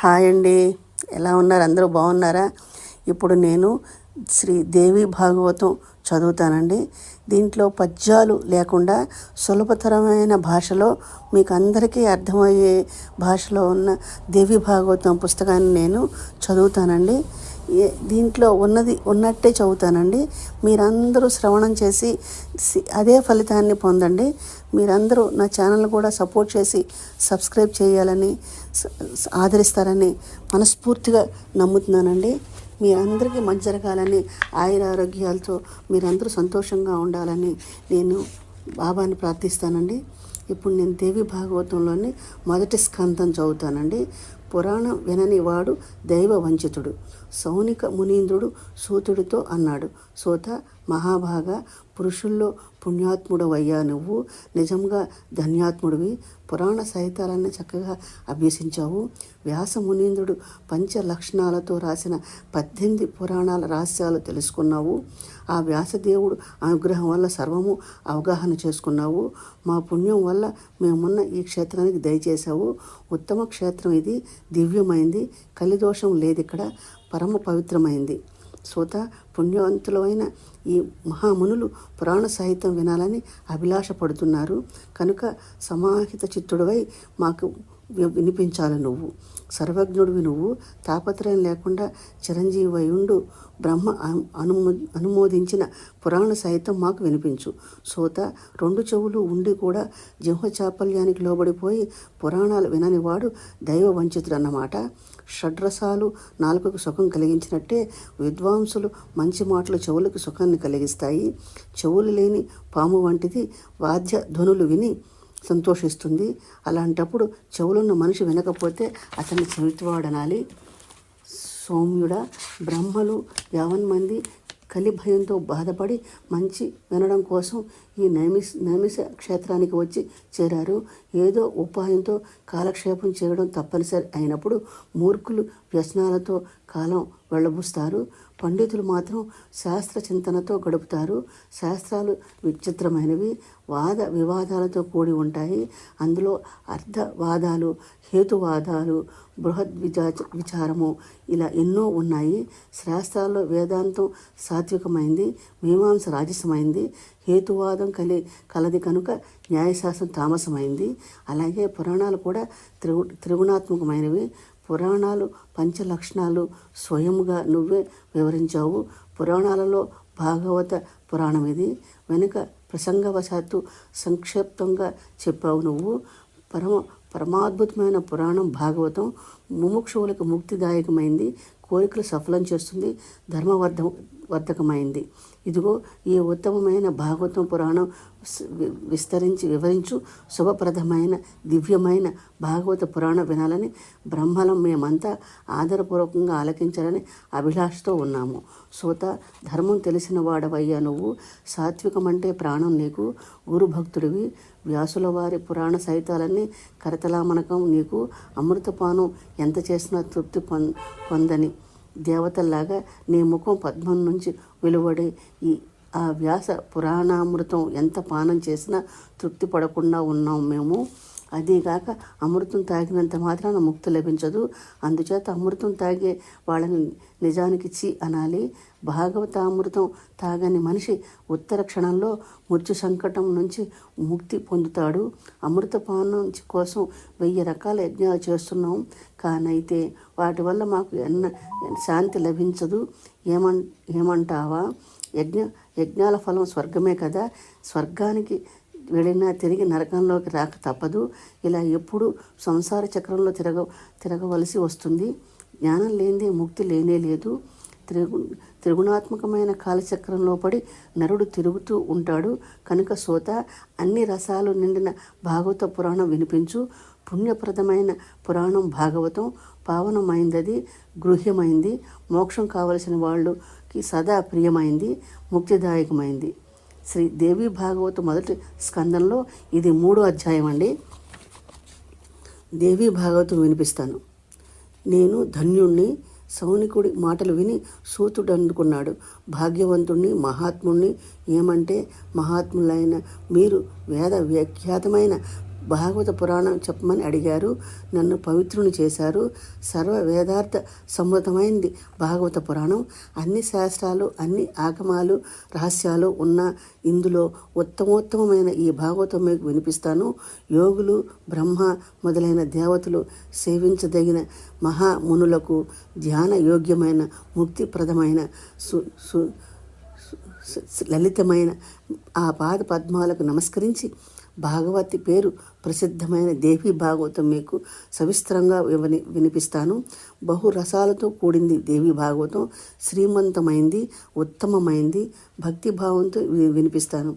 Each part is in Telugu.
హాయ్ అండి, ఎలా ఉన్నారు? అందరూ బాగున్నారా? ఇప్పుడు నేను శ్రీ దేవి భాగవతం చదువుతానండి. దీంట్లో పద్యాలు లేకుండా సులభతరమైన భాషలో మీకు అందరికీ అర్థమయ్యే భాషలో ఉన్న దేవి భాగవతం పుస్తకాన్ని నేను చదువుతానండి. దీంట్లో ఉన్నది ఉన్నట్టే చదువుతానండి. మీరందరూ శ్రవణం చేసి అదే ఫలితాన్ని పొందండి. మీరందరూ నా ఛానల్ కూడా సపోర్ట్ చేసి సబ్స్క్రైబ్ చేయాలని, ఆదరిస్తారని మనస్ఫూర్తిగా నమ్ముతున్నానండి. మీ అందరికీ మంచి జరగాలని, ఆయురారోగ్యాలతో మీరందరూ సంతోషంగా ఉండాలని నేను బాబాని ప్రార్థిస్తానండి. ఇప్పుడు నేను దేవి భాగవతంలోని మొదటి స్కంధం చదువుతానండి. పురాణం వినని వాడు దైవ వంచితుడు. సౌనిక మునీంద్రుడు సూతుడితో అన్నాడు, సూత మహాభాగ, పురుషుల్లో పుణ్యాత్ముడవయ్యా నువ్వు, నిజంగా ధన్యాత్ముడివి. పురాణ సాహిత్యాలన్నీ చక్కగా అభ్యసించావు. వ్యాస మునీంద్రుడు పంచ లక్షణాలతో రాసిన 18 పురాణాల రహస్యాలు తెలుసుకున్నావు. ఆ వ్యాసదేవుడు అనుగ్రహం వల్ల సర్వము అవగాహన చేసుకున్నావు. మా పుణ్యం వల్ల మేమున్న ఈ క్షేత్రానికి దయచేశావు. ఉత్తమ క్షేత్రం ఇది, దివ్యమైంది, కలిదోషం లేదు, ఇక్కడ పరమ పవిత్రమైంది. సూత, పుణ్యవంతులైన ఈ మహామునులు పురాణ సాహిత్యం వినాలని అభిలాష పడుతున్నారు కనుక సమాహిత చిత్తుడివై మాకు వినిపించాలి. నువ్వు సర్వజ్ఞుడివి, నువ్వు తాపత్రయం లేకుండా చిరంజీవి ఉండు. బ్రహ్మ అనుమోదించిన పురాణ సాహిత్యం మాకు వినిపించు. సూత, 2 చెవులు ఉండి కూడా జిహ్వ చాపల్యానికి లోబడిపోయి పురాణాలు విననివాడు దైవ వంచితుడు అన్నమాట. షడ్రసాలు నాలుకకు సుఖం కలిగించినట్టే విద్వాంసులు మంచి మాటలు చెవులకు సుఖాన్ని కలిగిస్తాయి. చెవులు లేని పాము వంటిది వాద్య ధ్వనులు విని సంతోషిస్తుంది. అలాంటప్పుడు చెవులున్న మనిషి వినకపోతే అతన్ని చెవిటివాడనాలి. సౌమ్యుడా, బ్రహ్మలు 50 మంది కలి భయంతో బాధపడి మంచి వినడం కోసం ఈ నైమిష క్షేత్రానికి వచ్చి చేరారు. ఏదో ఉపాయంతో కాలక్షేపం చేయడం తప్పనిసరి అయినప్పుడు మూర్ఖులు వ్యసనాలతో కాలం వెళ్ళబుస్తారు. పండితులు మాత్రం శాస్త్ర చింతనతో గడుపుతారు. శాస్త్రాలు విచిత్రమైనవి, వాద వివాదాలతో కూడి ఉంటాయి. అందులో అర్థవాదాలు, హేతువాదాలు, విచారము ఇలా ఎన్నో ఉన్నాయి. శాస్త్రాల్లో వేదాంతం సాత్వికమైంది, మీమాంస రాజసమైంది, హేతువాదం కలది కనుక న్యాయశాస్త్రం తామసమైంది. అలాగే పురాణాలు కూడా త్రిగుణాత్మకమైనవి. పురాణాలు పంచలక్షణాలు స్వయముగా నువ్వే వివరించావు. పురాణాలలో భాగవత పురాణం ఇది. వెనుక ప్రసంగవశాత్తు సంక్షిప్తంగా చెప్పావు నువ్వు. పరమాద్భుతమైన పురాణం భాగవతం ముముక్షువులకు ముక్తిదాయకమైంది, కోరికలు సఫలం చేస్తుంది, ధర్మవర్ధకమైంది. ఇదిగో ఈ ఉత్తమమైన భాగవతం పురాణం వివరించు శుభప్రదమైన దివ్యమైన భాగవత పురాణం వినాలని బ్రహ్మలం మేమంతా ఆదరపూర్వకంగా ఆలకించాలని అభిలాషతో ఉన్నాము. సూత, ధర్మం తెలిసిన వాడవయ్యా నువ్వు. సాత్వికమంటే ప్రాణం నీకు. గురుభక్తుడివి. వ్యాసుల వారి పురాణ సాహిత్యాలన్నీ కరతలామనకం నీకు. అమృతపానం ఎంత చేసినా తృప్తి పొందని దేవతల్లాగా నీ ముఖం పద్మం నుంచి వెలువడే ఆ వ్యాస పురాణామృతం ఎంత పానం చేసినా తృప్తి పడకుండా ఉన్నాం మేము. అదీగాక అమృతం తాగినంత మాత్రాన ముక్తి లభించదు. అందుచేత అమృతం తాగే వాళ్ళని నిజానికి అనాలి. భాగవతామృతం తాగని మనిషి ఉత్తర క్షణంలో మృత్యు సంకటం నుంచి ముక్తి పొందుతాడు. అమృతపానం కోసం 1000 రకాల యజ్ఞాలు చేస్తున్నాం, కానైతే వాటి వల్ల మాకు శాంతి లభించదు. ఏమంటావా? యజ్ఞాల ఫలం స్వర్గమే కదా. స్వర్గానికి వెళ్ళినా తిరిగి నరకంలోకి రాక తప్పదు. ఇలా ఎప్పుడు సంసార చక్రంలో తిరగవలసి వస్తుంది. జ్ఞానం లేనిదే ముక్తి లేనే లేదు. త్రిగుణాత్మకమైన కాలచక్రంలో పడి నరుడు తిరుగుతూ ఉంటాడు కనుక సూత, అన్ని రసాలు నిండిన భాగవత పురాణం వినిపించు. పుణ్యప్రదమైన పురాణం భాగవతం పావనమైంది, గృహ్యమైంది, మోక్షం కావలసిన వాళ్ళకి సదా ప్రియమైంది, ముక్తిదాయకమైంది. శ్రీ దేవి భాగవతం మొదటి స్కందంలో ఇది 3వ అధ్యాయం అండి. దేవి భాగవతం వినిపిస్తాను. నేను ధన్యుణ్ణి. సౌనికుడి మాటలు విని సూతుడు అందుకున్నాడు, భాగ్యవంతుణ్ణి, మహాత్ముణ్ణి. ఏమంటే, మహాత్ములైన మీరు వేద వ్యాఖ్యాతమైన భాగవత పురాణం చెప్పమని అడిగారు. నన్ను పవిత్రుని చేశారు. సర్వ వేదార్థ సమ్మతమైంది భాగవత పురాణం. అన్ని శాస్త్రాలు, అన్ని ఆగమాలు, రహస్యాలు ఉన్న ఇందులో ఉత్తమోత్తమైన ఈ భాగవతం మీకు వినిపిస్తాను. యోగులు, బ్రహ్మ మొదలైన దేవతలు సేవించదగిన మహామునులకు ధ్యాన యోగ్యమైన ముక్తిప్రదమైన లలితమైన ఆ పాద పద్మాలకు నమస్కరించి భాగవతి పేరు ప్రసిద్ధమైన దేవి భాగవతం మీకు సవిస్తరంగా వినిపిస్తాను. బహురసాలతో కూడింది దేవి భాగవతం. శ్రీమంతమైంది, ఉత్తమమైంది. భక్తిభావంతో వినిపిస్తాను.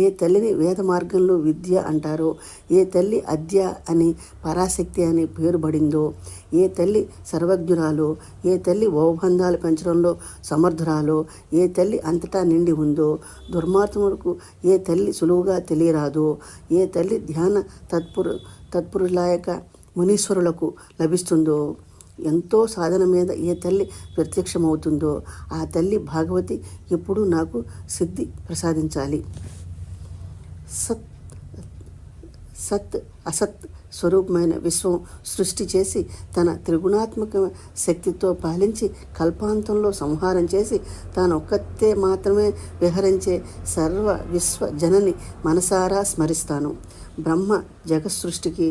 ఏ తల్లిని వేద మార్గంలో విద్య అంటారో, ఏ తల్లి అద్య అని పరాశక్తి అని పేరు పడిందో, ఏ తల్లి సర్వజ్ఞురాలో, ఏ తల్లి భవబంధాలు పెంచడంలో సమర్థురాలో, ఏ తల్లి అంతటా నిండి ఉందో, దుర్మార్గులకు ఏ తల్లి సులువుగా తెలియరాదో, ఏ తల్లి ధ్యాన తత్పురులాయక మునీశ్వరులకు లభిస్తుందో, ఎంతో సాధన మీద ఏ తల్లి ప్రత్యక్షమవుతుందో ఆ తల్లి భాగవతి ఎప్పుడూ నాకు సిద్ధి ప్రసాదించాలి. సత్ అసత్ స్వరూపమైన విశ్వం సృష్టి చేసి తన త్రిగుణాత్మక శక్తితో పాలించి కల్పాంతంలో సంహారం చేసి తాను ఒక్కతే మాత్రమే విహరించే సర్వ విశ్వ జనని మనసారా స్మరిస్తాను. బ్రహ్మ జగత్సృష్టికి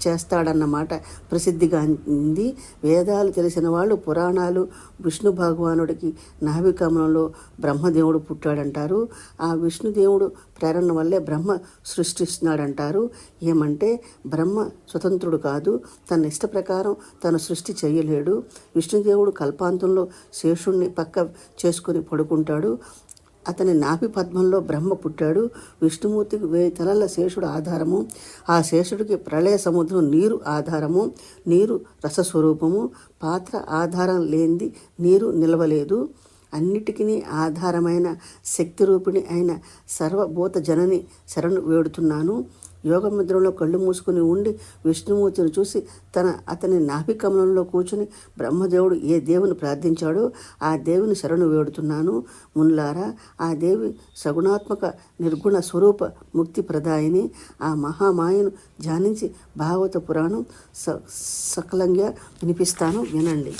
చేస్తాడన్నమాట ప్రసిద్ధిగాంది. వేదాలు తెలిసిన వాళ్ళు పురాణాలు విష్ణు భగవానుడికి నాభికమలంలో బ్రహ్మదేవుడు పుట్టాడంటారు. ఆ విష్ణుదేవుడు ప్రేరణ వల్లే బ్రహ్మ సృష్టిస్తున్నాడంటారు. ఏమంటే బ్రహ్మ స్వతంత్రుడు కాదు, తన ఇష్ట ప్రకారం తన సృష్టి చేయలేడు. విష్ణుదేవుడు కల్పాంతంలో శేషుణ్ణి పక్క చేసుకుని పడుకుంటాడు. అతని నాభి పద్మంలో బ్రహ్మ పుట్టాడు. విష్ణుమూర్తికి 1000 తలల శేషుడు ఆధారము. ఆ శేషుడికి ప్రళయ సముద్రం నీరు ఆధారము. నీరు రసస్వరూపము. పాత్ర ఆధారం లేనిది నీరు నిలవలేదు. అన్నిటికీ ఆధారమైన శక్తిరూపిణి అయిన సర్వభూత జనని శరణు వేడుతున్నాను. యోగముద్రలో కళ్ళు మూసుకుని ఉండి విష్ణుమూర్తిని చూసి అతని నాభికమలంలో కూర్చుని బ్రహ్మదేవుడు ఏ దేవుని ప్రార్థించాడో ఆ దేవుని శరణు వేడుతున్నాను. మున్లారా, ఆ దేవి సగుణాత్మక నిర్గుణ స్వరూప ముక్తి ప్రదాయిని. ఆ మహామాయను ధ్యానించి భాగవత పురాణం సకలంగా వినిపిస్తాను, వినండి.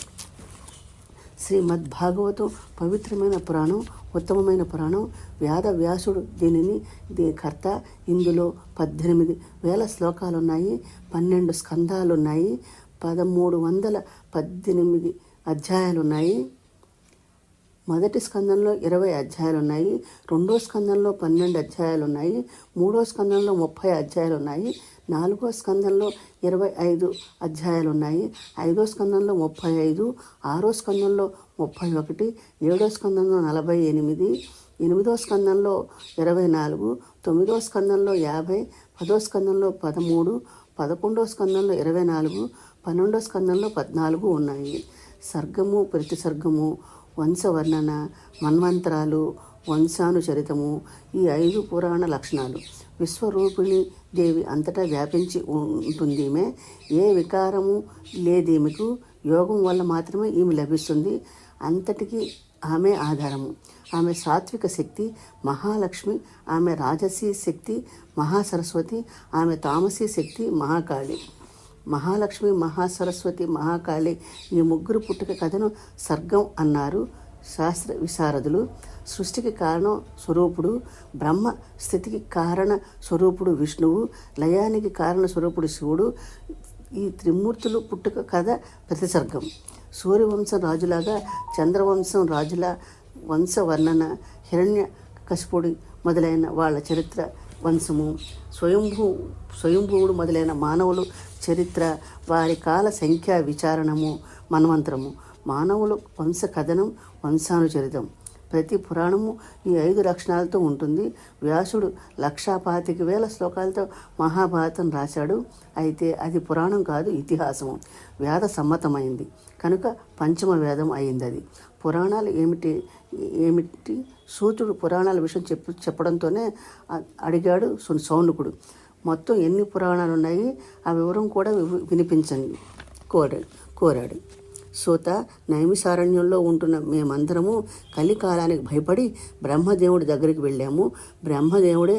శ్రీమద్భాగవతం పవిత్రమైన పురాణం, ఉత్తమమైన పురాణం. వ్యాసుడు దీని కర్త. ఇందులో 18,000 శ్లోకాలున్నాయి, 12 స్కందాలున్నాయి, 1318 అధ్యాయాలున్నాయి. మొదటి స్కందంలో 20 అధ్యాయాలున్నాయి, రెండో స్కందంలో 12 అధ్యాయాలున్నాయి, మూడో స్కందంలో 30 అధ్యాయాలున్నాయి, నాలుగో స్కందంలో 25 అధ్యాయాలున్నాయి, ఐదో స్కందంలో 35, ఆరో స్కందంలో 31, ఏడో స్కందంలో 48, ఎనిమిదో స్కందంలో 24, తొమ్మిదో స్కందంలో 50, 10వ స్కందంలో 13, 11వ స్కందంలో 24, 12వ స్కందంలో 14 ఉన్నాయి. సర్గము, ప్రతిసర్గము, వంశవర్ణన, మన్వంతరాలు, వంశానుచరితము, ఈ 5 పురాణ లక్షణాలు. విశ్వరూపిణి దేవి అంతటా వ్యాపించి ఉంటుంది. ఈమె ఏ వికారము లేదీమెకు. యోగం వల్ల మాత్రమే ఈమె లభిస్తుంది. అంతటికీ ఆమె ఆధారము. ఆమె సాత్విక శక్తి మహాలక్ష్మి. ఆమె రాజసీ శక్తి మహాసరస్వతి. ఆమె తామసీ శక్తి మహాకాళి. మహాలక్ష్మి, మహాసరస్వతి, మహాకాళి ఈ ముగ్గురు పుట్టుక కథను సర్గం అన్నారు శాస్త్ర విశారదులు. సృష్టికి కారణం స్వరూపుడు బ్రహ్మ, స్థితికి కారణ స్వరూపుడు విష్ణువు, లయానికి కారణ స్వరూపుడు శివుడు. ఈ త్రిమూర్తులు పుట్టుక కథ ప్రతిసర్గం. సూర్యవంశం రాజులాగా చంద్రవంశం రాజుల వంశవర్ణన, హిరణ్యకశిపుడి మొదలైన వాళ్ళ చరిత్ర వంశము, స్వయంభువుడు మొదలైన మానవులు చరిత్ర, వారి కాల సంఖ్యా విచారణము, మన్వంతరము. మానవులు వంశ కథనం, వంశానుచరితం. ప్రతి పురాణము ఈ 5 లక్షణాలతో ఉంటుంది. వ్యాసుడు 1,25,000 శ్లోకాలతో మహాభారతం రాశాడు. అయితే అది పురాణం కాదు, ఇతిహాసము. వేద సమ్మతమైంది కనుక పంచమ వేదం అయింది అది. పురాణాలు ఏమిటి? సూతుడు పురాణాల విషయం చెప్పడంతోనే అడిగాడు సౌనకుడు. మొత్తం ఎన్ని పురాణాలు ఉన్నాయి ఆ వివరం కూడా వినిపించండి కోరాడు. సూత, నైమిసారణ్యంలో ఉంటున్న మేమందరము కలికాలానికి భయపడి బ్రహ్మదేవుడి దగ్గరికి వెళ్ళాము. బ్రహ్మదేవుడే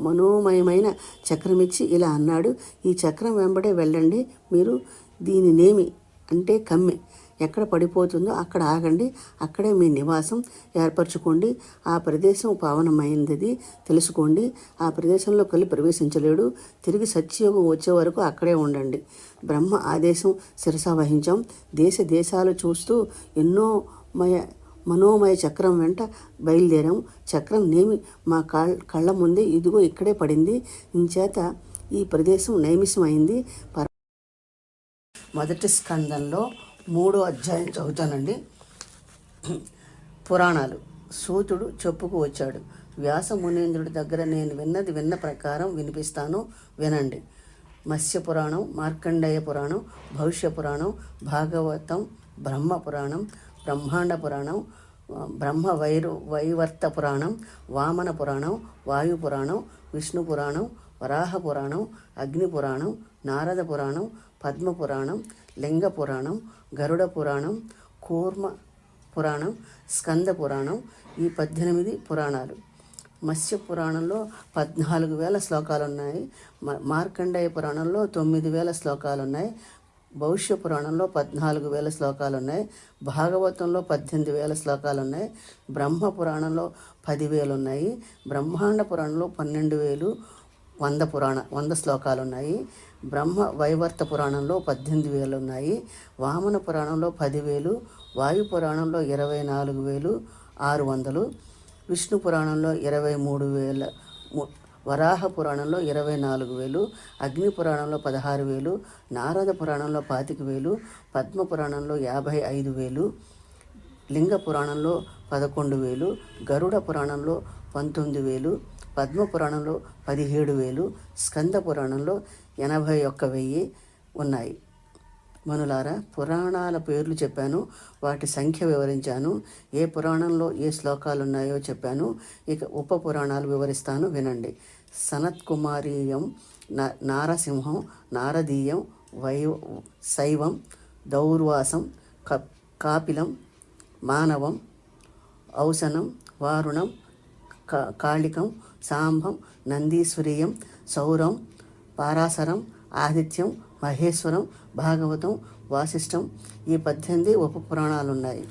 మనోమయమైన చక్రమిచ్చి ఇలా అన్నాడు, ఈ చక్రం వెంబడే వెళ్ళండి, మీరు దీనినేమి అంటే కమ్మె ఎక్కడ పడిపోతుందో అక్కడ ఆగండి, అక్కడే మీ నివాసం ఏర్పరచుకోండి. ఆ ప్రదేశం పావనమైనది తెలుసుకోండి. ఆ ప్రదేశంలో కలి ప్రవేశించలేడు. తిరిగి సత్యయోగం వచ్చే వరకు అక్కడే ఉండండి. బ్రహ్మ ఆదేశం శిరసా వహించాం. దేశాలు చూస్తూ మనోమయ చక్రం వెంట బయలుదేరాం. చక్రం నేమి మా కళ్ళ ముందే ఇదిగో ఇక్కడే పడింది. ఇంచేత ఈ ప్రదేశం నైమిషం అయింది. మొదటి స్కందంలో 3వ అధ్యాయం చదువుతానండి. పురాణాలు. సూతుడు చెప్పుకు వచ్చాడు. వ్యాస మునీంద్రుడి దగ్గర నేను విన్న ప్రకారం వినిపిస్తాను, వినండి. మత్స్య పురాణం, మార్కండేయ పురాణం, భవిష్య పురాణం, భాగవతం, బ్రహ్మ పురాణం, బ్రహ్మాండ పురాణం, వైవర్త పురాణం, వామన పురాణం, వాయు పురాణం, విష్ణు పురాణం, వరాహ పురాణం, అగ్ని పురాణం, నారద పురాణం, పద్మ పురాణం, లింగ పురాణం, గరుడ పురాణం, కూర్మ పురాణం, స్కంద పురాణం. ఈ 18 పురాణాలు. మత్స్య పురాణంలో 14,000 శ్లోకాలు ఉన్నాయి. మార్కండేయ పురాణంలో 9,000 శ్లోకాలు ఉన్నాయి. భవిష్య పురాణంలో 14,000 శ్లోకాలు ఉన్నాయి. భాగవతంలో 18,000 శ్లోకాలు ఉన్నాయి. బ్రహ్మ పురాణంలో 10,000 ఉన్నాయి. బ్రహ్మాండ పురాణంలో 12,100 శ్లోకాలు ఉన్నాయి. బ్రహ్మ వైవర్త పురాణంలో 18,000 ఉన్నాయి. వామన పురాణంలో 10,000, వాయు పురాణంలో 24,600, విష్ణు పురాణంలో 23,000, వరాహ పురాణంలో 24,000, అగ్ని పురాణంలో 16,000, నారద పురాణంలో 25,000, పద్మ పురాణంలో 55,000, లింగ పురాణంలో 11,000, గరుడ పురాణంలో 19,000, పద్మ పురాణంలో 17,000, స్కంద పురాణంలో 81,000 ఉన్నాయి. మనులారా, పురాణాల పేర్లు చెప్పాను, వాటి సంఖ్య వివరించాను, ఏ పురాణంలో ఏ శ్లోకాలు ఉన్నాయో చెప్పాను. ఇక ఉప పురాణాలు వివరిస్తాను, వినండి. సనత్కుమారీయం, నారసింహం, నారదీయం, శైవం, దౌర్వాసం, కాపిలం, మానవం, ఔసనం, వారుణం, కాళికం, సాంబం, నందీశ్వరీయం, సౌరం, పారాశరం, ఆదిత్యం, మహేశ్వరం, భాగవతం, వాసిష్టం. ఈ 18 ఉప పురాణాలు ఉన్నాయి.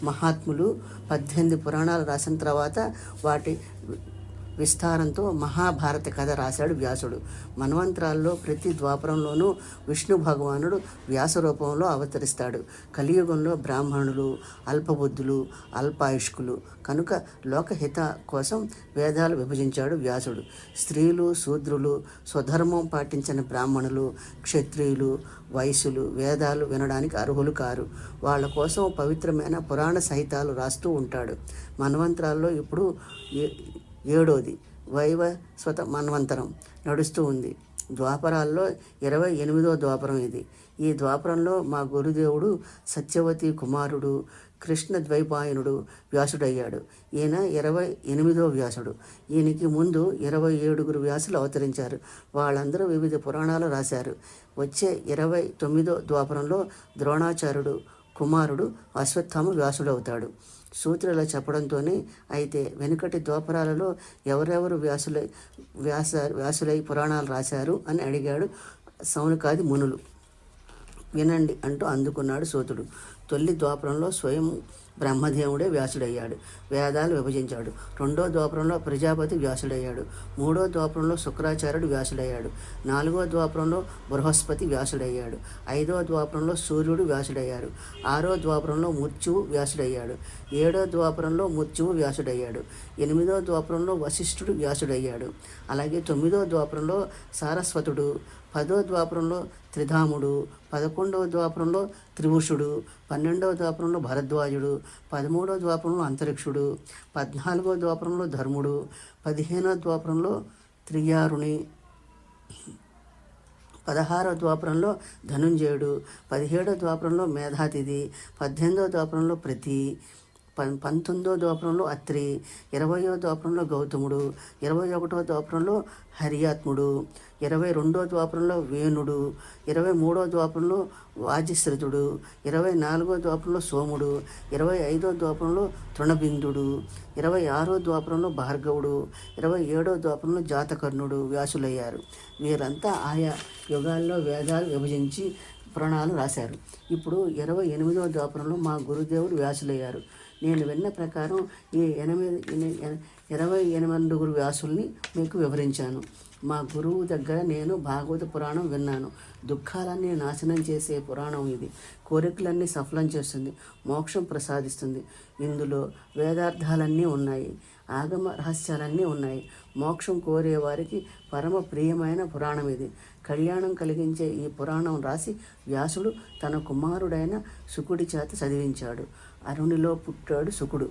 మహాత్ములు 18 పురాణాలు రాసిన తర్వాత వాటి విస్తారంతో మహాభారత కథ రాశాడు వ్యాసుడు. మన్వంతరాల్లో ప్రతి ద్వాపరంలోనూ విష్ణు భగవానుడు వ్యాస రూపంలో అవతరిస్తాడు. కలియుగంలో బ్రాహ్మణులు అల్పబుద్ధులు, అల్పాయుష్కులు కనుక లోకహిత కోసం వేదాలు విభజించాడు వ్యాసుడు. స్త్రీలు, శూద్రులు, స్వధర్మం పాటించని బ్రాహ్మణులు, క్షత్రియులు, వైశ్యులు వేదాలు వినడానికి అర్హులు కారు. వాళ్ళ కోసం పవిత్రమైన పురాణ సహితాలు రాస్తూ ఉంటాడు. మన్వంతరాల్లో ఇప్పుడు 7వది వైవస్వత మన్వంతరం నడుస్తూ ఉంది. ద్వాపరాల్లో 28వ ద్వాపరం ఇది. ఈ ద్వాపరంలో మా గురుదేవుడు సత్యవతి కుమారుడు కృష్ణ ద్వైపాయనుడు వ్యాసుడయ్యాడు. ఈయన 28వ వ్యాసుడు. ఈయనకి ముందు 27 వ్యాసులు అవతరించారు. వాళ్ళందరూ వివిధ పురాణాలు రాశారు. వచ్చే 29వ ద్వాపరంలో ద్రోణాచార్యుడు కుమారుడు అశ్వత్థామ వ్యాసుడవుతాడు. సూత్రుల చెప్పడంతోనే అయితే వెనుకటి ద్వాపరాలలో ఎవరెవరు వ్యాసులై పురాణాలు రాశారు అని అడిగాడు సౌనకాది మునులు. వినండి అంటూ అందుకున్నాడు సూతుడు. తొలి ద్వాపరంలో స్వయం బ్రహ్మదేవుడే వ్యాసుడయ్యాడు, వేదాలు విభజించాడు. 2వ ద్వాపరంలో ప్రజాపతి వ్యాసుడయ్యాడు. 3వ ద్వాపరంలో శుక్రాచార్యుడు వ్యాసుడయ్యాడు. 4వ ద్వాపరంలో బృహస్పతి వ్యాసుడయ్యాడు. 5వ ద్వాపరంలో సూర్యుడు వ్యాసుడయ్యాడు. 6వ ద్వాపరంలో మృత్యువు వ్యాసుడయ్యాడు. 7వ ద్వాపరంలో మృత్యువు వ్యాసుడయ్యాడు. 8వ ద్వాపరంలో వశిష్ఠుడు వ్యాసుడయ్యాడు. అలాగే 9వ ద్వాపరంలో సారస్వతుడు, 10వ ద్వాపరంలో త్రిధాముడు, 11వ ద్వాపరంలో త్రిభుషుడు, 12వ ద్వాపరంలో భరద్వాజుడు, 13వ ద్వాపరంలో అంతరిక్షుడు, 14వ ద్వాపరంలో ధర్ముడు, 15వ ద్వాపరంలో త్రియారుణి, 16వ ద్వాపరంలో ధనుంజయుడు, 17వ ద్వాపరంలో మేధాతిథి, 18వ ద్వాపరంలో ప్రతి, 19వ ద్వాపరంలో అత్రి, 20వ ద్వాపరంలో గౌతముడు, 21వ ద్వాపరంలో హరియాత్ముడు, 22వ ద్వాపరంలో వేణుడు, 23వ ద్వాపరంలో వాజిశ్రుతుడు, 24వ ద్వాపరంలో సోముడు, 25వ ద్వాపరంలో తృణబిందుడు, 26వ ద్వాపరంలో భార్గవుడు, 27వ ద్వాపరంలో జాతకర్ణుడు వ్యాసులయ్యారు. వీరంతా ఆయా యుగాల్లో వేదాలు విభజించి పురాణాలు రాశారు. ఇప్పుడు 28వ ద్వాపరంలో మా గురుదేవుడు వ్యాసులయ్యారు. నేను విన్న ప్రకారం ఈ 28 వ్యాసుల్ని మీకు వివరించాను. మా గురువు దగ్గర నేను భాగవత పురాణం విన్నాను. దుఃఖాలన్నీ నాశనం చేసే పురాణం ఇది. కోరికలన్నీ సఫలం చేస్తుంది, మోక్షం ప్రసాదిస్తుంది. ఇందులో వేదార్థాలన్నీ ఉన్నాయి, ఆగమ రహస్యాలన్నీ ఉన్నాయి. మోక్షం కోరే వారికి పరమ ప్రియమైన పురాణం ఇది. కళ్యాణం కలిగించే ఈ పురాణం రాసి వ్యాసుడు తన కుమారుడైన శుకుడి చేత చదివించాడు. అరుణిలో పుట్టాడు శుకుడు.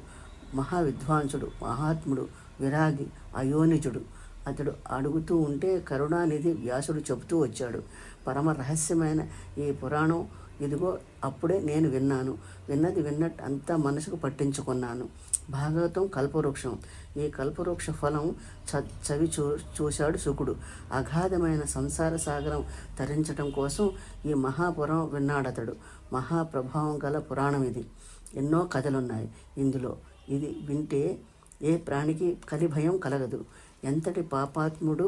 మహావిద్వాంసుడు, మహాత్ముడు, విరాగి, అయోనిజుడు. అతడు అడుగుతూ ఉంటే కరుణానిధి వ్యాసుడు చెబుతూ వచ్చాడు. పరమ రహస్యమైన ఈ పురాణం ఇదిగో అప్పుడే నేను విన్నాను. విన్నది విన్నట్టు అంతా మనసుకు పట్టించుకున్నాను. భాగవతం కల్పవృక్షం. ఈ కల్పవృక్ష ఫలం చవి చూశాడు శుకుడు. అగాధమైన సంసార సాగరం తరించటం కోసం ఈ మహాపురం విన్నాడతడు. మహాప్రభావం గల పురాణం ఇది. ఎన్నో కథలున్నాయి ఇందులో. ఇది వింటే ఏ ప్రాణికి కలిభయం కలగదు. ఎంతటి పాపాత్ముడు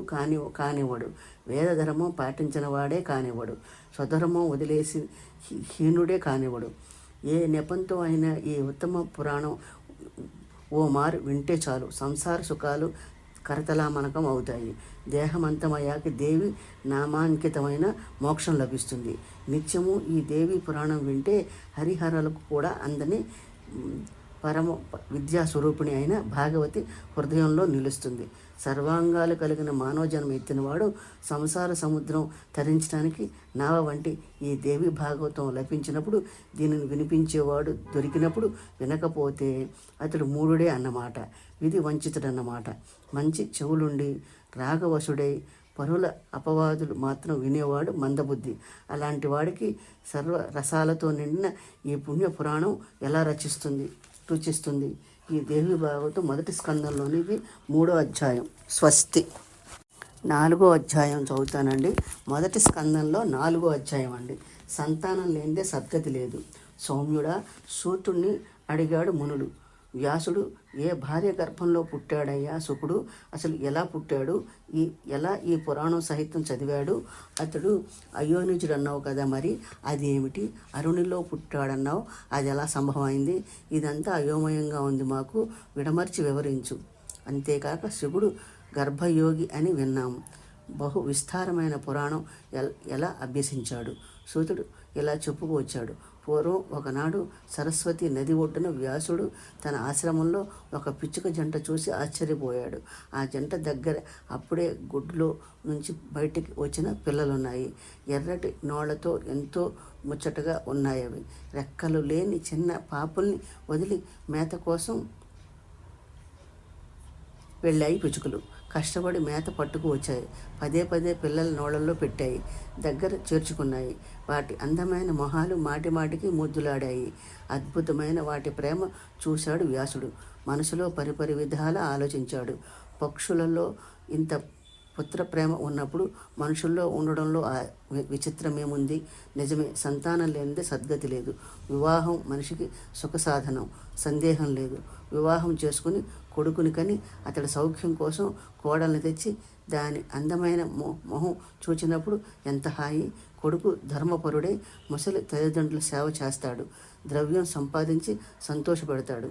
కానివ్వడు. వేదధర్మం పాటించిన వాడే కానివ్వడు. స్వధర్మం వదిలేసి హీనుడే కానివ్వడు. ఏ నెపంతో అయినా ఈ ఉత్తమ పురాణం ఓ మారు వింటే చాలు సంసార సుఖాలు కరతలామనకం అవుతాయి. దేహమంతమయ్యాక దేవి నామాంకితమైన మోక్షం లభిస్తుంది. నిత్యము ఈ దేవి పురాణం వింటే హరిహరాలకు కూడా అందని పరమ విద్యాస్వరూపిణి అయిన భాగవతి హృదయంలో నిలుస్తుంది. సర్వాంగాలు కలిగిన మానవ జన్మ ఎత్తినవాడు సంసార సముద్రం తరించడానికి నావ వంటి ఈ దేవి భాగవతం లభించినప్పుడు, దీనిని వినిపించేవాడు దొరికినప్పుడు వినకపోతే అతడు మూఢుడే అన్నమాట, విధి వంచితుడన్నమాట. మంచి చెవులుండి రాగవశుడై పరుల అపవాదులు మాత్రం వినేవాడు మందబుద్ధి. అలాంటి వాడికి సర్వ రసాలతో నిండిన ఈ పుణ్య పురాణం ఎలా రుచిస్తుంది. ఈ దేవి భాగవతం మొదటి స్కందంలోనిది 3వ అధ్యాయం. స్వస్తి. 4వ అధ్యాయం చదువుతానండి. మొదటి స్కందంలో 4వ అధ్యాయం అండి. సంతానం లేనిదే సద్గతి లేదు. సౌమ్యుడా, సూతుణ్ణి అడిగాడు మునులు. వ్యాసుడు, ఏ భార్య గర్భంలో పుట్టాడయ్యా శుకుడు? అసలు ఎలా పుట్టాడు? ఎలా ఈ పురాణం సహితం చదివాడు? అతడు అయోనిజుడు అన్నావు కదా, మరి అదేమిటి? అరుణిలో పుట్టాడన్నావు, అది ఎలా సంభవమైంది? ఇదంతా అయోమయంగా ఉంది, మాకు విడమర్చి వివరించు. అంతేకాక శుకుడు గర్భయోగి అని విన్నాము. బహు విస్తారమైన పురాణం ఎలా అభ్యసించాడు? సూతుడు ఇలా చెప్పుకొచ్చాడు. పూర్వం ఒకనాడు సరస్వతి నది ఒడ్డున వ్యాసుడు తన ఆశ్రమంలో ఒక పిచ్చుక జంట చూసి ఆశ్చర్యపోయాడు. ఆ జంట దగ్గర అప్పుడే గుడ్లో నుంచి బయటికి వచ్చిన పిల్లలున్నాయి. ఎర్రటి నోళ్లతో ఎంతో ముచ్చటగా ఉన్నాయి. అవి రెక్కలు లేని చిన్న పాపుల్ని వదిలి మేత కోసం వెళ్ళాయి పిచ్చుకలు. కష్టపడి మేత పట్టుకు వచ్చాయి. పదే పిల్లల నోళ్ళల్లో పెట్టాయి. దగ్గర చేర్చుకున్నాయి. వాటి అందమైన మొహాలు మాటికి ముద్దులాడాయి. అద్భుతమైన వాటి ప్రేమ చూశాడు వ్యాసుడు. మనసులో పరిపరి విధాల ఆలోచించాడు. పక్షులలో ఇంత పుత్ర ప్రేమ ఉన్నప్పుడు మనుషుల్లో ఉండడంలో విచిత్రమేముంది? నిజమే, సంతానం లేనిదే సద్గతి లేదు. వివాహం మనిషికి సుఖ సాధనం, సందేహం లేదు. వివాహం చేసుకుని కొడుకుని కని అతడి సౌఖ్యం కోసం కోడల్ని తెచ్చి దాని అందమైన మొహం చూచినప్పుడు ఎంత హాయి. కొడుకు ధర్మపరుడై ముసలి తల్లిదండ్రుల సేవ చేస్తాడు. ద్రవ్యం సంపాదించి సంతోషపెడతాడు.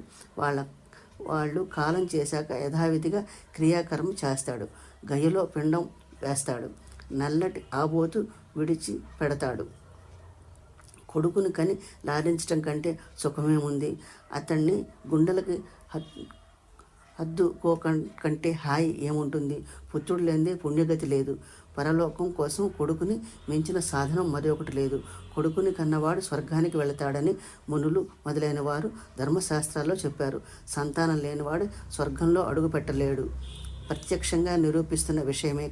వాళ్ళు కాలం చేశాక యథావిధిగా క్రియాకర్మ చేస్తాడు. గయ్యలో పిండం వేస్తాడు. నల్లటి ఆబోతు విడిచి పెడతాడు. కొడుకుని కని లాలించటం కంటే సుఖమేముంది? అతన్ని గుండెలకి కంటే హాయి ఏముంటుంది? పుత్రుడు లేనిదే పుణ్యగతి లేదు. పరలోకం కోసం కొడుకుని మించిన సాధనం మరొకటి లేదు. కొడుకుని కన్నవాడు స్వర్గానికి వెళతాడని మునులు మొదలైన వారు ధర్మశాస్త్రాల్లో చెప్పారు. సంతానం లేనివాడు స్వర్గంలో అడుగు పెట్టలేడు. ప్రత్యక్షంగా నిరూపిస్తున్న విషయమే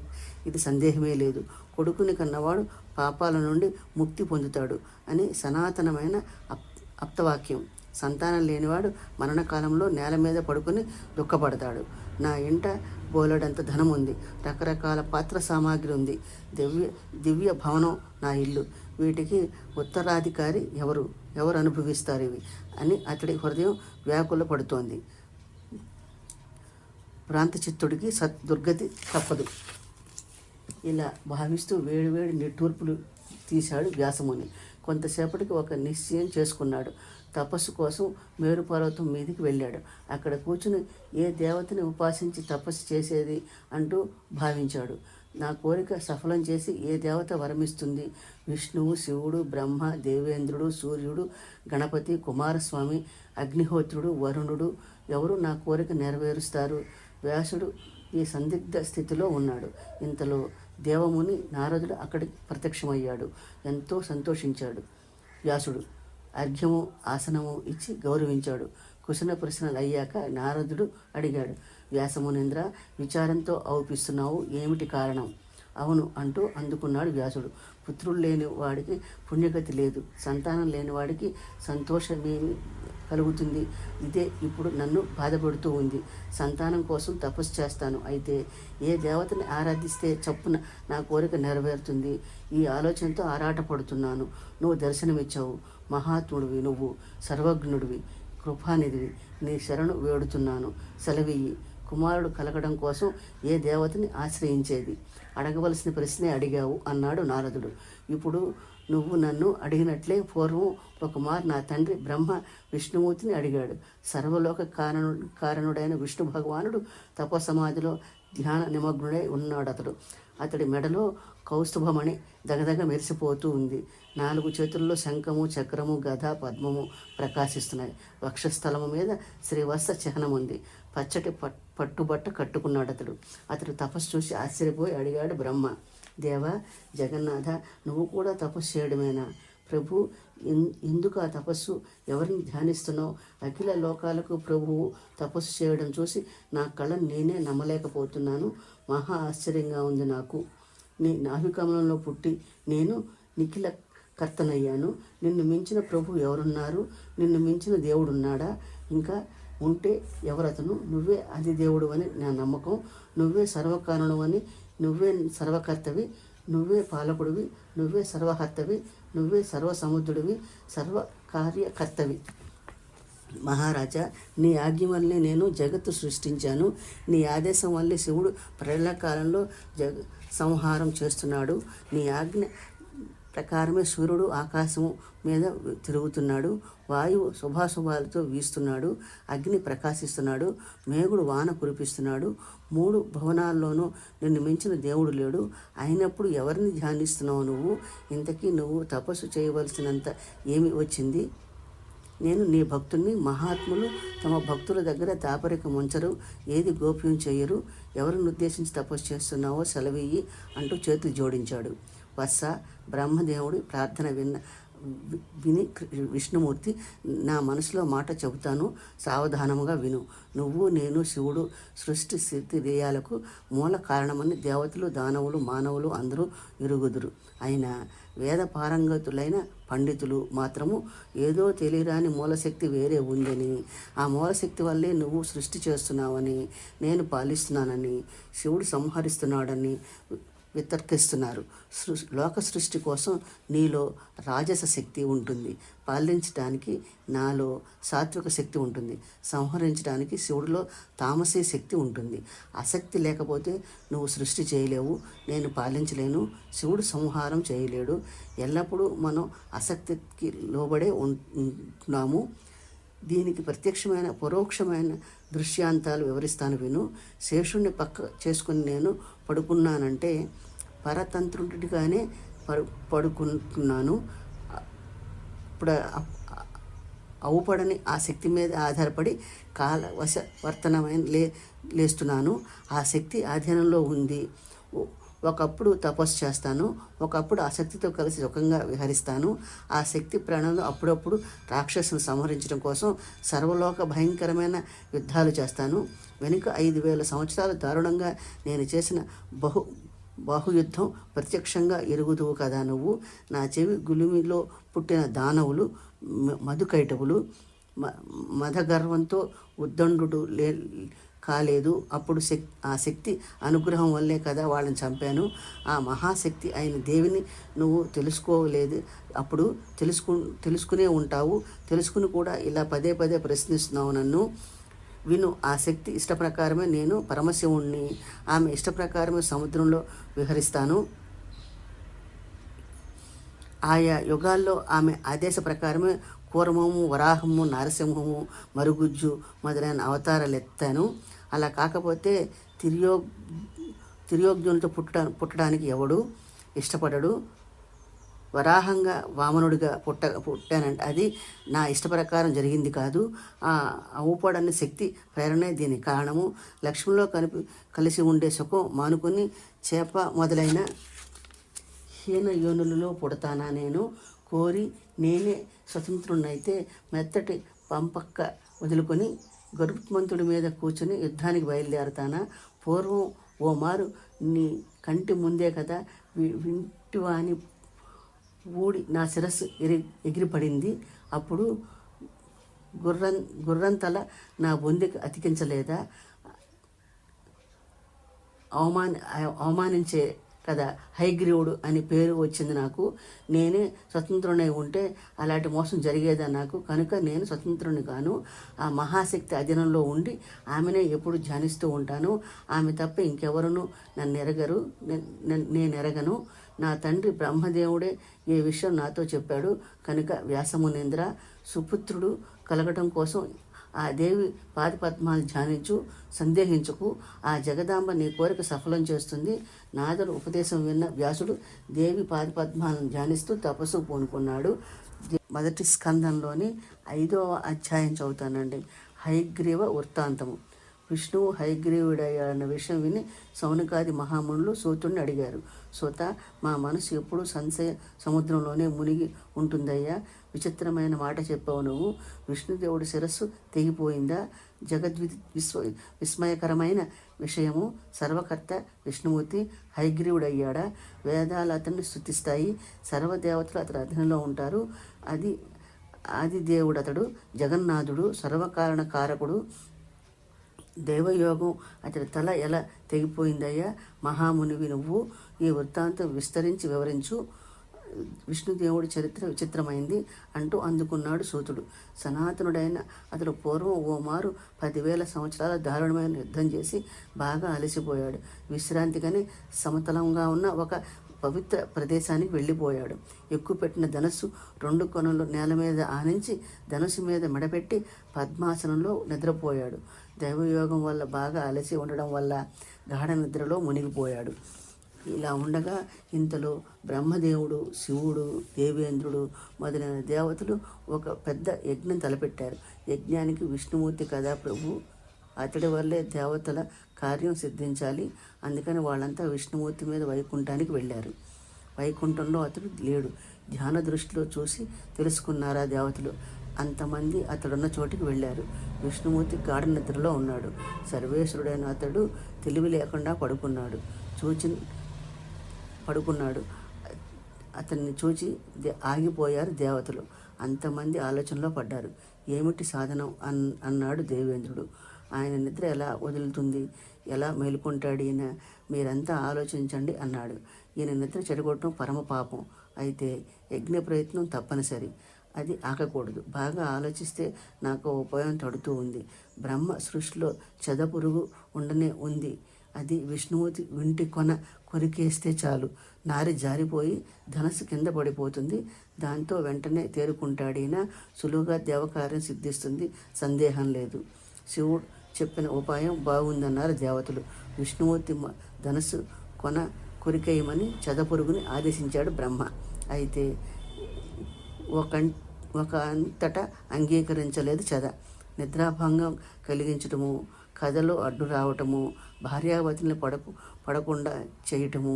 ఇది, సందేహమే లేదు. కొడుకుని కన్నవాడు పాపాల నుండి ముక్తి పొందుతాడు అని సనాతనమైన ఆప్తవాక్యం. సంతానం లేనివాడు మరణకాలంలో నేల మీద పడుకుని దుఃఖపడతాడు. నా ఇంట బోలెడంత ధనం ఉంది, రకరకాల పాత్ర సామాగ్రి ఉంది, దివ్య భవనం నా ఇల్లు. వీటికి ఉత్తరాధికారి ఎవరు అనుభవిస్తారు ఇవి అని అతడి హృదయం వ్యాకుల పడుతోంది. భ్రాంతచిత్తుడికి దుర్గతి తప్పదు. ఇలా భావిస్తూ వేడివేడి నిట్టూర్పులు తీశాడు వ్యాసముని. కొంతసేపటికి ఒక నిశ్చయం చేసుకున్నాడు. తపస్సు కోసం మేరుపర్వతం మీదికి వెళ్ళాడు. అక్కడ కూర్చుని ఏ దేవతని ఉపాసించి తపస్సు చేసేది అంటూ భావించాడు. నా కోరిక సఫలం చేసి ఏ దేవత వరమిస్తుంది? విష్ణువు, శివుడు, బ్రహ్మ, దేవేంద్రుడు, సూర్యుడు, గణపతి, కుమారస్వామి, అగ్నిహోత్రుడు, వరుణుడు ఎవరు నా కోరిక నెరవేరుస్తారు? వ్యాసుడు ఈ సందిగ్ధ స్థితిలో ఉన్నాడు. ఇంతలో దేవముని నారదుడు అక్కడికి ప్రత్యక్షమయ్యాడు. ఎంతో సంతోషించాడు. వ్యాసుడు అర్ఘ్యము ఆసనము ఇచ్చి గౌరవించాడు. కుశల ప్రశ్నలు అయ్యాక నారదుడు అడిగాడు, వ్యాసమునేంద్ర, విచారంతో ఔపిస్తున్నావు, ఏమిటి కారణం? అవును అంటూ అందుకున్నాడు వ్యాసుడు. పుత్రులు లేని వాడికి పుణ్యగతి లేదు, సంతానం లేని వాడికి సంతోషమేమి కలుగుతుంది? ఇదే ఇప్పుడు నన్ను బాధపడుతూ ఉంది. సంతానం కోసం తపస్సు చేస్తాను, అయితే ఏ దేవతని ఆరాధిస్తే చప్పున నా కోరిక నెరవేరుతుంది? ఈ ఆలోచనతో ఆరాటపడుతున్నాను. నువ్వు దర్శనమిచ్చావు, మహాత్ముడివి, నువ్వు సర్వజ్ఞుడివి, కృపానిధివి, నీ శరణు వేడుతున్నాను, సెలవియ్యి. కుమారుడు కలగడం కోసం ఏ దేవతని ఆశ్రయించేది? అడగవలసిన ప్రశ్నే అడిగావు అన్నాడు నారదుడు. ఇప్పుడు నువ్వు నన్ను అడిగినట్లే పూర్వం ఒకమారు నా తండ్రి బ్రహ్మ విష్ణుమూర్తిని అడిగాడు. సర్వలోక కారణుడైన విష్ణు భగవానుడు తపసమాధిలో ధ్యాన నిమగ్నుడై ఉన్నాడు. అతడి మెడలో కౌస్తుభమణి దగదగ మెరిసిపోతూ ఉంది. 4 చేతుల్లో శంఖము, చక్రము, గద, పద్మము ప్రకాశిస్తున్నాయి. వక్షస్థలము మీద శ్రీవత్స చిహ్నం ఉంది. పచ్చటి పట్టుబట్ట కట్టుకున్నాడు అతడు తపస్సు చూసి ఆశ్చర్యపోయి అడిగాడు బ్రహ్మ, దేవ, జగన్నాథ, నువ్వు కూడా తపస్సు చేయడమేనా? ప్రభు, ఎందుకు ఆ తపస్సు? ఎవరిని ధ్యానిస్తున్నావు? అఖిల లోకాలకు ప్రభువు తపస్సు చేయడం చూసి నా కళ్ళను నేనే నమ్మలేకపోతున్నాను. మహా ఆశ్చర్యంగా ఉంది నాకు. నీ నాభికమలంలో పుట్టి నేను నిఖిల కర్తనయ్యాను. నిన్ను మించిన ప్రభు ఎవరున్నారు? నిన్ను మించిన దేవుడున్నాడా? ఇంకా ఉంటే ఎవరతను? నువ్వే అది దేవుడు అని నా నమ్మకం. నువ్వే సర్వకారణు అని, నువ్వే సర్వకర్తవి, నువ్వే పాలకుడివి, నువ్వే సర్వహర్తవి, నువ్వే సర్వసముద్రుడివి, సర్వకార్యకర్తవి. మహారాజా, నీ ఆజ్ఞ వల్లే నేను జగత్తు సృష్టించాను. నీ ఆదేశం వల్లే శివుడు ప్రళయకాలంలో సంహారం చేస్తున్నాడు. నీ ఆజ్ఞ ప్రకారమే సూర్యుడు ఆకాశము మీద తిరుగుతున్నాడు. వాయువు శుభాశుభాలతో వీస్తున్నాడు. అగ్ని ప్రకాశిస్తున్నాడు. మేఘుడు వాన కురిపిస్తున్నాడు. 3 భువనాల్లోనూ నిన్ను మించిన దేవుడు లేడు. అయినప్పుడు ఎవరిని ధ్యానిస్తున్నావు నువ్వు? ఇంతకీ నువ్వు తపస్సు చేయవలసినంత ఏమి వచ్చింది? నేను నీ భక్తుల్ని. మహాత్ములు తమ భక్తుల దగ్గర దాపరికం ఉంచరు, ఏది గోప్యం చేయరు. ఎవరిని ఉద్దేశించి తపస్సు చేస్తున్నావో సెలవియ్యి అంటూ చేతులు జోడించాడు. వత్స, బ్రహ్మదేవుడి ప్రార్థన విని విష్ణుమూర్తి, నా మనసులో మాట చెబుతాను, సావధానముగా విను. నువ్వు, నేను, శివుడు సృష్టి స్థితి లయాలకు మూల కారణమని దేవతలు, దానవులు, మానవులు అందరూ ఎరుగుదురు. అయినా వేద పారంగతులైన పండితులు మాత్రము ఏదో తెలియరాని మూలశక్తి వేరే ఉందని, ఆ మూలశక్తి వల్లే నువ్వు సృష్టి చేస్తున్నావని, నేను పాలిస్తున్నానని, శివుడు సంహరిస్తున్నాడని వితర్కిస్తున్నారు. లోక సృష్టి కోసం నీలో రాజస శక్తి ఉంటుంది, పాలించడానికి నాలో సాత్విక శక్తి ఉంటుంది, సంహరించడానికి శివుడిలో తామసీ శక్తి ఉంటుంది. ఆసక్తి లేకపోతే నువ్వు సృష్టి చేయలేవు, నేను పాలించలేను, శివుడు సంహారం చేయలేడు. ఎల్లప్పుడూ మనం ఆసక్తికి లోబడే ఉంటున్నాము. దీనికి ప్రత్యక్షమైన పరోక్షమైన దృశ్యాంతాలు వివరిస్తాను విను. శేషుణ్ణి పక్క చేసుకుని నేను పడుకున్నానంటే పరతంత్రుడిగానే పడుకుంటున్నాను. ఇప్పుడు అవుపడని ఆ శక్తి మీద ఆధారపడి కాలవశవర్తనమైన లేస్తున్నాను. ఆ శక్తి ఆధీనంలో ఉంది. ఒకప్పుడు తపస్సు చేస్తాను, ఒకప్పుడు ఆ శక్తితో కలిసి సుఖంగా విహరిస్తాను. ఆ శక్తి ప్రాణంలో అప్పుడప్పుడు రాక్షసును సంహరించడం కోసం సర్వలోక భయంకరమైన యుద్ధాలు చేస్తాను. వెనుక 5000 సంవత్సరాలు దారుణంగా నేను చేసిన బాహుయుద్ధం ప్రత్యక్షంగా ఎరుగుదువు కదా నువ్వు. నా చెవి గులిమిలో పుట్టిన దానవులు మధుకైటవులు మదగర్వంతో ఉద్దండు కాలేదు. అప్పుడు ఆ శక్తి అనుగ్రహం వల్లే కదా వాళ్ళని చంపాను. ఆ మహాశక్తి అయిన దేవిని నువ్వు తెలుసుకోలేదు. అప్పుడు తెలుసుకునే ఉంటావు. తెలుసుకుని కూడా ఇలా పదే పదే ప్రశ్నిస్తున్నావు నన్ను. విను, ఆ శక్తి ఇష్టప్రకారమే నేను పరమశివుణ్ణి. ఆమె ఇష్టప్రకారమే సముద్రంలో విహరిస్తాను. ఆయా యుగాల్లో ఆమె ఆదేశ ప్రకారమే కూర్మము, వరాహము, నరసింహము, మరుగుజ్జు మొదలైన అవతారాలు ఎత్తాను. అలా కాకపోతే తిర్యోగ్యునితో పుట్టడానికి ఎవడు ఇష్టపడడు. వరాహంగా వామనుడిగా పుట్టానంటే అది నా ఇష్టప్రకారం జరిగింది కాదు. ఆ ఊపడని శక్తి ప్రేరణే దీనికి కారణము. లక్ష్మిలో కలిసి ఉండే సుఖం మానుకుని చేప మొదలైన హీన యోనులలో పుడతానా నేను? కోరి నేనే స్వతంత్రునైతే మెత్తటి పంపక్క వదులుకొని గరుత్మంతుడి మీద కూర్చుని యుద్ధానికి బయలుదేరతానా? పూర్వం ఓ మారు నీ కంటి ముందే కదా వింటివాని ఊడి నా శిరస్సు ఎగిరిపడింది. అప్పుడు గుర్రంతల నా బొందికి అతికించలేదా? అవమానించే కదా హైగ్రీవుడు అని పేరు వచ్చింది నాకు. నేనే స్వతంత్రునై ఉంటే అలాంటి మోసం జరిగేదా నాకు? కనుక నేను స్వతంత్రుని కాను. ఆ మహాశక్తి అధీనంలో ఉండి ఆమెనే ఎప్పుడు ధ్యానిస్తూ ఉంటాను. ఆమె తప్ప ఇంకెవరును నేను ఎరగను. నా తండ్రి బ్రహ్మదేవుడే ఈ విషయం నాతో చెప్పాడు. కనుక వ్యాసమునేంద్ర, సుపుత్రుడు కలగటం కోసం ఆ దేవి పాదపద్మాలు ధ్యానించు, సందేహించుకు. ఆ జగదాంబ నీ కోరిక సఫలం చేస్తుంది. నాదుడు ఉపదేశం విన్న వ్యాసుడు దేవి పాదపద్మాలను ధ్యానిస్తూ తపస్సు పూనుకున్నాడు. మొదటి స్కందంలోని 5వ అధ్యాయం చదువుతానండి. హయగ్రీవ వృత్తాంతము. విష్ణువు హయగ్రీవుడయ్యాడన్న విషయం విని సౌనకాది మహామునులు సూతుడిని అడిగారు. సూత, మా మనసు ఎప్పుడు సంశయ సముద్రంలోనే మునిగి ఉంటుందయ్యా. విచిత్రమైన మాట చెప్పావు నువ్వు. విష్ణుదేవుడి శిరస్సు తెగిపోయిందా? విస్మయకరమైన విషయము. సర్వకర్త విష్ణుమూర్తి హయగ్రీవుడయ్యాడా? వేదాలు అతన్ని స్తుతిస్తాయి. సర్వదేవతలు అతని అధీనంలో ఉంటారు. ఆది దేవుడు అతడు, జగన్నాథుడు, సర్వకారణ కారకుడు. దైవయోగం అతడి తల ఎలా తెగిపోయిందయ్యా? మహామునివి నువ్వు. ఈ వృత్తాంతం విస్తరించి వివరించు. విష్ణుదేవుడి చరిత్ర విచిత్రమైంది అంటూ అందుకున్నాడు సూతుడు. సనాతనుడైన అతడు పూర్వం ఓ మారు 10,000 సంవత్సరాల దారుణమైన యుద్ధం చేసి బాగా అలసిపోయాడు. విశ్రాంతిగానే సమతలంగా ఉన్న ఒక పవిత్ర ప్రదేశానికి వెళ్ళిపోయాడు. ఎక్కుపెట్టిన ధనస్సు 2 కొనలు నేల మీద ఆనించి ధనస్సు మీద మెడపెట్టి పద్మాసనంలో నిద్రపోయాడు. దైవయోగం వల్ల బాగా అలసి ఉండడం వల్ల గాఢ నిద్రలో మునిగిపోయాడు. ఇలా ఉండగా ఇంతలో బ్రహ్మదేవుడు, శివుడు, దేవేంద్రుడు మొదలైన దేవతలు ఒక పెద్ద యజ్ఞం తలపెట్టారు. యజ్ఞానికి విష్ణుమూర్తి కదా ప్రభు. అతడి వల్లే దేవతల కార్యం సిద్ధించాలి. అందుకని వాళ్ళంతా విష్ణుమూర్తి మీద వైకుంఠానికి వెళ్ళారు. వైకుంఠంలో అతడు లేడు. ధ్యాన దృష్టిలో చూసి తెలుసుకున్నారా దేవతలు. అంతమంది అతడున్న చోటికి వెళ్ళారు. విష్ణుమూర్తి గాఢ నిద్రలో ఉన్నాడు. సర్వేశ్వరుడైన అతడు తెలివి లేకుండా పడుకున్నాడు. అతన్ని చూచి ఆగిపోయారు దేవతలు. అంతమంది ఆలోచనలో పడ్డారు. ఏమిటి సాధనం అన్నాడు దేవేంద్రుడు. ఆయన నిద్ర ఎలా వదులుతుంది? ఎలా మేలుకుంటాడు ఈయన? మీరంతా ఆలోచించండి అన్నాడు. ఈయన నిద్ర చెడగొట్టడం పరమ పాపం. అయితే యజ్ఞ ప్రయత్నం తప్పనిసరి. అది ఆగకూడదు. బాగా ఆలోచిస్తే నాకు ఉపాయం తడుతూ ఉంది. బ్రహ్మ సృష్టిలో చెదపురుగు ఉండనే ఉంది. అది విష్ణుమూర్తి వింటి కొన కొరికేస్తే చాలు, నారి జారిపోయి ధనస్సు కింద పడిపోతుంది. దాంతో వెంటనే తేరుకుంటాడైనా సులువుగా దేవకార్యం సిద్ధిస్తుంది, సందేహం లేదు. శివుడు చెప్పిన ఉపాయం బాగుందన్నారు దేవతలు. విష్ణుమూర్తి ధనస్సు కొన కొరికేయమని చెదపురుగుని ఆదేశించాడు బ్రహ్మ. అయితే ఒక అంతటా అంగీకరించలేదు చెద. నిద్రాభంగం కలిగించటము, కథలో అడ్డు రావటము, భార్యావతుల్ని పడకుండా చేయటము,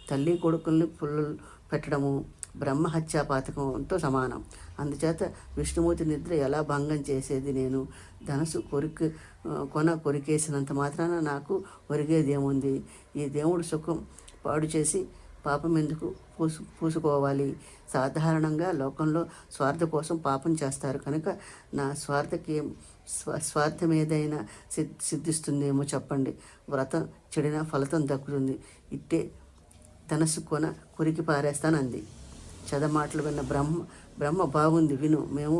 తల్లి కొడుకుల్ని పుల్లలు పెట్టడము బ్రహ్మహత్యా పాతకంతో సమానం. అందుచేత విష్ణుమూర్తి నిద్ర ఎలా భంగం చేసేది నేను? ధనసు కొన కొరికేసినంత మాత్రాన నాకు ఒరిగేదేముంది? ఈ దేవుడు సుఖం పాడు చేసి పాపం ఎందుకు పూసుకోవాలి? సాధారణంగా లోకంలో స్వార్థ కోసం పాపం చేస్తారు కనుక నా స్వార్థం ఏదైనా సిద్ధిస్తుందేమో చెప్పండి. వ్రతం చెడిన ఫలితం దక్కుతుంది. ఇట్టే ధనస్సు కొరికి పారేస్తానంది. చదమాటలు విన్న బ్రహ్మ బాగుంది విను, మేము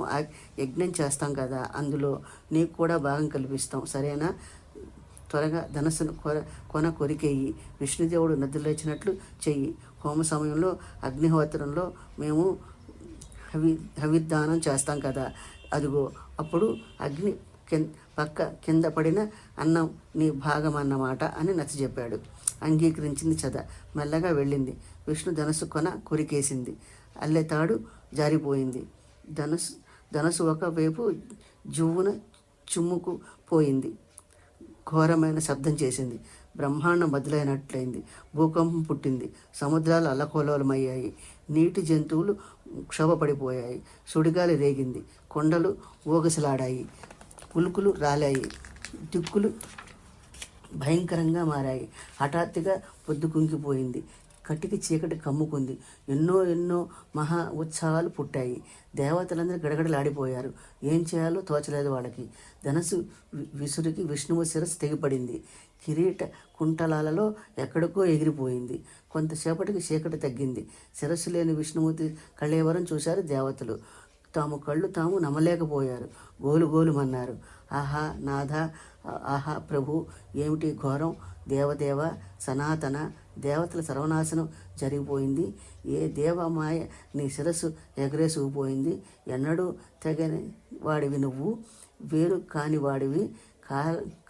యజ్ఞం చేస్తాం కదా, అందులో నీకు కూడా భాగం కల్పిస్తాం, సరేనా? త్వరగా ధనస్సును కొరికేయి. విష్ణుదేవుడు నిద్రలేచినట్లు చెయ్యి. హోమ సమయంలో అగ్నిహోత్రంలో మేము హవిర్దానం చేస్తాం కదా, అదిగో అప్పుడు అగ్ని కింద పడిన అన్నం నీ భాగం అన్నమాట అని నచ్చజెప్పాడు. అంగీకరించింది చద. మెల్లగా వెళ్ళింది. విష్ణు ధనస్సు కొరికేసింది. అల్లెతాడు జారిపోయింది. ధనస్సు ఒకవైపు జువ్వున చుమ్ముకుపోయింది. ఘోరమైన శబ్దం చేసింది. బ్రహ్మాండం బదులైనట్లయింది. భూకంపం పుట్టింది. సముద్రాలు అల్లకల్లోలమయ్యాయి. నీటి జంతువులు క్షోభపడిపోయాయి. సుడిగాలి రేగింది. కొండలు ఊగసలాడాయి. పులుకులు రాలాయి. దిక్కులు భయంకరంగా మారాయి. హఠాత్తుగా పొద్దు కుంగిపోయింది. కటికి చీకటి కమ్ముకుంది. ఎన్నో మహా ఉత్సవాలు పుట్టాయి. దేవతలందరూ గడగడలాడిపోయారు. ఏం చేయాలో తోచలేదు వాళ్ళకి. ధనస్సు విసురికి విష్ణువు శిరస్సు తెగిపడింది. కిరీట కుంటలాలలో ఎక్కడికో ఎగిరిపోయింది. కొంతసేపటికి చీకటి తగ్గింది. శిరస్సు లేని విష్ణుమూర్తి కళ్ళేవరం చూశారు దేవతలు. కళ్ళు తాము నమ్మలేకపోయారు. గోలుమన్నారు. ఆహా నాథ, ఆహా ప్రభు, ఏమిటి ఘోరం! దేవదేవ సనాతన, దేవతల సర్వనాశనం జరిగిపోయింది. ఏ దేవమాయ నీ శిరస్సు ఎగరేసుకుపోయింది. ఎన్నడూ తెగని వాడివి నువ్వు, వేరు కాని వాడివి,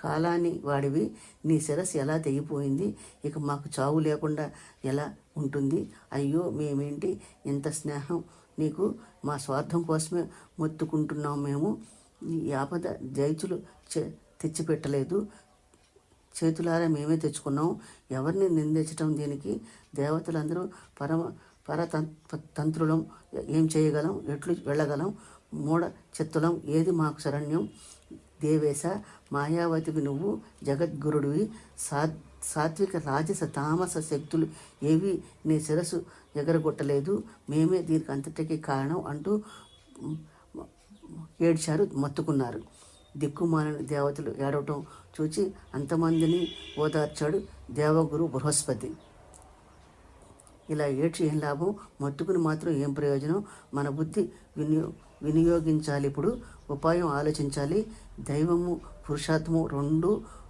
కాలాని వాడివి. నీ శిరస్సు ఎలా తెగిపోయింది? ఇక మాకు చావు లేకుండా ఎలా ఉంటుంది? అయ్యో, మేమేంటి ఇంత స్నేహం నీకు? మా స్వార్థం కోసమే మొత్తుకుంటున్నాం మేము. ఈ ఆపద జైతులు తెచ్చిపెట్టలేదు, చేతులారా మేమే తెచ్చుకున్నాం. ఎవరిని నిందించటం దీనికి? దేవతలందరూ పరతంత్రులం. ఏం చేయగలం? ఎట్లు వెళ్ళగలం? మూఢ చిత్తులం. ఏది మాకు శరణ్యం? దేవేశ, మాయావతివి నువ్వు, జగద్గురుడివి. సాత్విక రాజస తామస శక్తులు ఏవి నీ శిరస్సు ఎగరగొట్టలేదు. మేమే దీనికి అంతటికీ కారణం అంటూ ఏడ్చారు, మొత్తుకున్నారు. దిక్కుమాలిన దేవతలు ఏడవటం చూచి అంతమందిని ఓదార్చాడు దేవగురు బృహస్పతి. ఇలా ఏడ్చి ఏం లాభం? మొత్తుకుని మాత్రం ఏం ప్రయోజనం? మన బుద్ధి వినియోగించాలి. ఇప్పుడు ఉపాయం ఆలోచించాలి. దైవము పురుషార్థము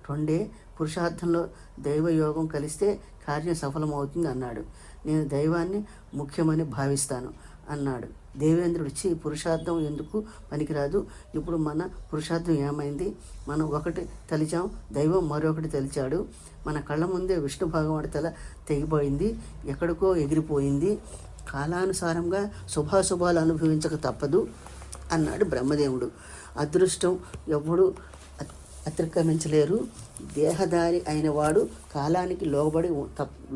రెండే. పురుషార్థంలో దైవయోగం కలిస్తే కార్యం సఫలమవుతుంది అన్నాడు. నేను దైవాన్ని ముఖ్యమని భావిస్తాను అన్నాడు దేవేంద్రుడు. పురుషార్థం ఎందుకు పనికిరాదు? ఇప్పుడు మన పురుషార్థం ఏమైంది? మనం ఒకటి తలిచాం, దైవం మరొకటి తలిచాడు. మన కళ్ళ ముందే విష్ణు భగవానుడి తల తెగిపోయింది, ఎక్కడికో ఎగిరిపోయింది. కాలానుసారంగా శుభాశుభాలు అనుభవించక తప్పదు అన్నాడు బ్రహ్మదేవుడు. అదృష్టం ఎవ్వడు అతిక్రమించలేరు. దేహదారి అయినవాడు కాలానికి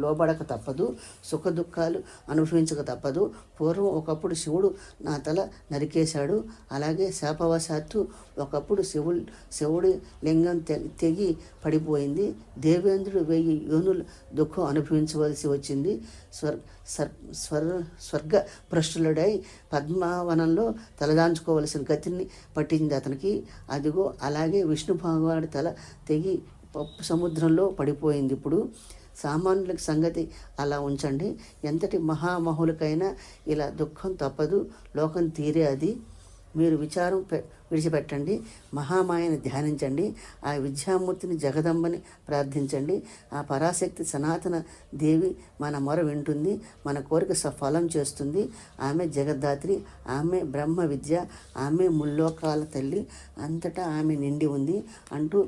లోబడక తప్పదు. సుఖ దుఃఖాలు అనుభవించక తప్పదు. పూర్వం ఒకప్పుడు శివుడు నా తల నరికేశాడు. అలాగే శాపవశాత్తు ఒకప్పుడు శివుడి లింగం తెగి పడిపోయింది. దేవేంద్రుడు 1000 యోనుల దుఃఖం అనుభవించవలసి వచ్చింది. స్వర్గ భ్రష్టులుడై పద్మావనంలో తలదాంచుకోవలసిన గతిని పట్టింది అతనికి. అదిగో అలాగే విష్ణు భగవానుడి తల తెగి పప్పు సముద్రంలో పడిపోయింది. ఇప్పుడు సామాన్యులకి సంగతి అలా ఉంచండి. ఎంతటి మహామహులకైనా ఇలా దుఃఖం తప్పదు. లోకం తీరే అది. మీరు విచారం విడిచిపెట్టండి. మహామాయని ధ్యానించండి. ఆ విద్యామూర్తిని జగదంబని ప్రార్థించండి. ఆ పరాశక్తి సనాతన దేవి మన మొర వింటుంది, మన కోరిక సఫలం చేస్తుంది. ఆమె జగద్ధాత్రి, ఆమె బ్రహ్మ విద్య, ఆమె ముల్లోకాల తల్లి, అంతటా ఆమె నిండి ఉంది అంటూ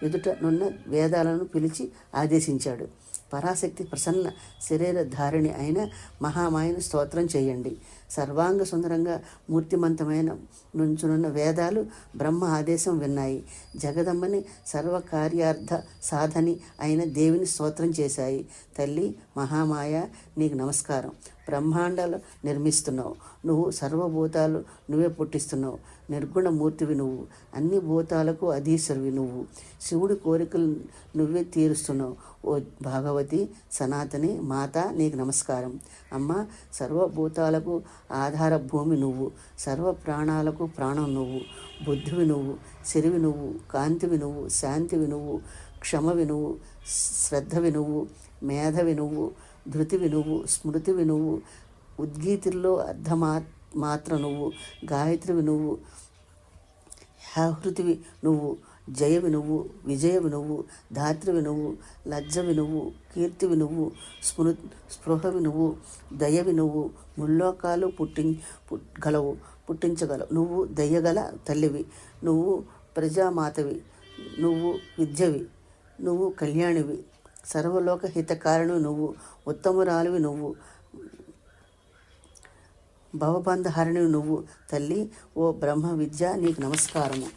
ఎదుట నున్న వేదాలను పిలిచి ఆదేశించాడు. పరాశక్తి ప్రసన్న శరీరధారిణి అయిన మహామాయను స్తోత్రం చేయండి. సర్వాంగ సుందరంగా మూర్తిమంతమైన నుంచునున్న వేదాలు బ్రహ్మ ఆదేశం విన్నాయి. జగదమ్మని సర్వకార్యార్థ సాధని అయిన దేవిని స్తోత్రం చేశాయి. తల్లి మహామాయ, నీకు నమస్కారం. బ్రహ్మాండాలు నిర్మిస్తున్నావు నువ్వు, సర్వభూతాలు నువ్వే పుట్టిస్తున్నావు. నిర్గుణ మూర్తివి నువ్వు, అన్ని భూతాలకు అధీశ్వరివి నువ్వు. శివుడి కోరికలు నువ్వే తీరుస్తున్నావు. ఓ భాగవతి సనాతని మాత, నీకు నమస్కారం. అమ్మ, సర్వభూతాలకు ఆధార భూమి నువ్వు, సర్వ ప్రాణాలకు ప్రాణం నువ్వు. బుద్ధివి నువ్వు, సిరివి నువ్వు, కాంతివి నువ్వు, శాంతివి నువ్వు, క్షమవి నువ్వు, శ్రద్ధవి నువ్వు, మేధవి నువ్వు, ధృతివి నువ్వు, స్మృతివి నువ్వు, ఉద్గీతిల్లో మాత్ర నువ్వు, గాయత్రివి నువ్వు, హ్యాహృతివి నువ్వు, జయవి నువ్వు, విజయవి నువ్వు, ధాత్రివి నువ్వు, లజ్జవి నువ్వు, కీర్తివి నువ్వు, స్పృహవి నువ్వు, దయవి నువ్వు. ముల్లోకాలు పుట్టించగలవు నువ్వు. దయ్యగల తల్లివి నువ్వు, ప్రజామాతవి నువ్వు, విద్యవి నువ్వు, కళ్యాణివి, సర్వలోక హితకారణి నువ్వు, ఉత్తమురాలివి నువ్వు, భవబంధహరణి నువ్వు. తల్లి ఓ బ్రహ్మ విద్య, నీకు నమస్కారము.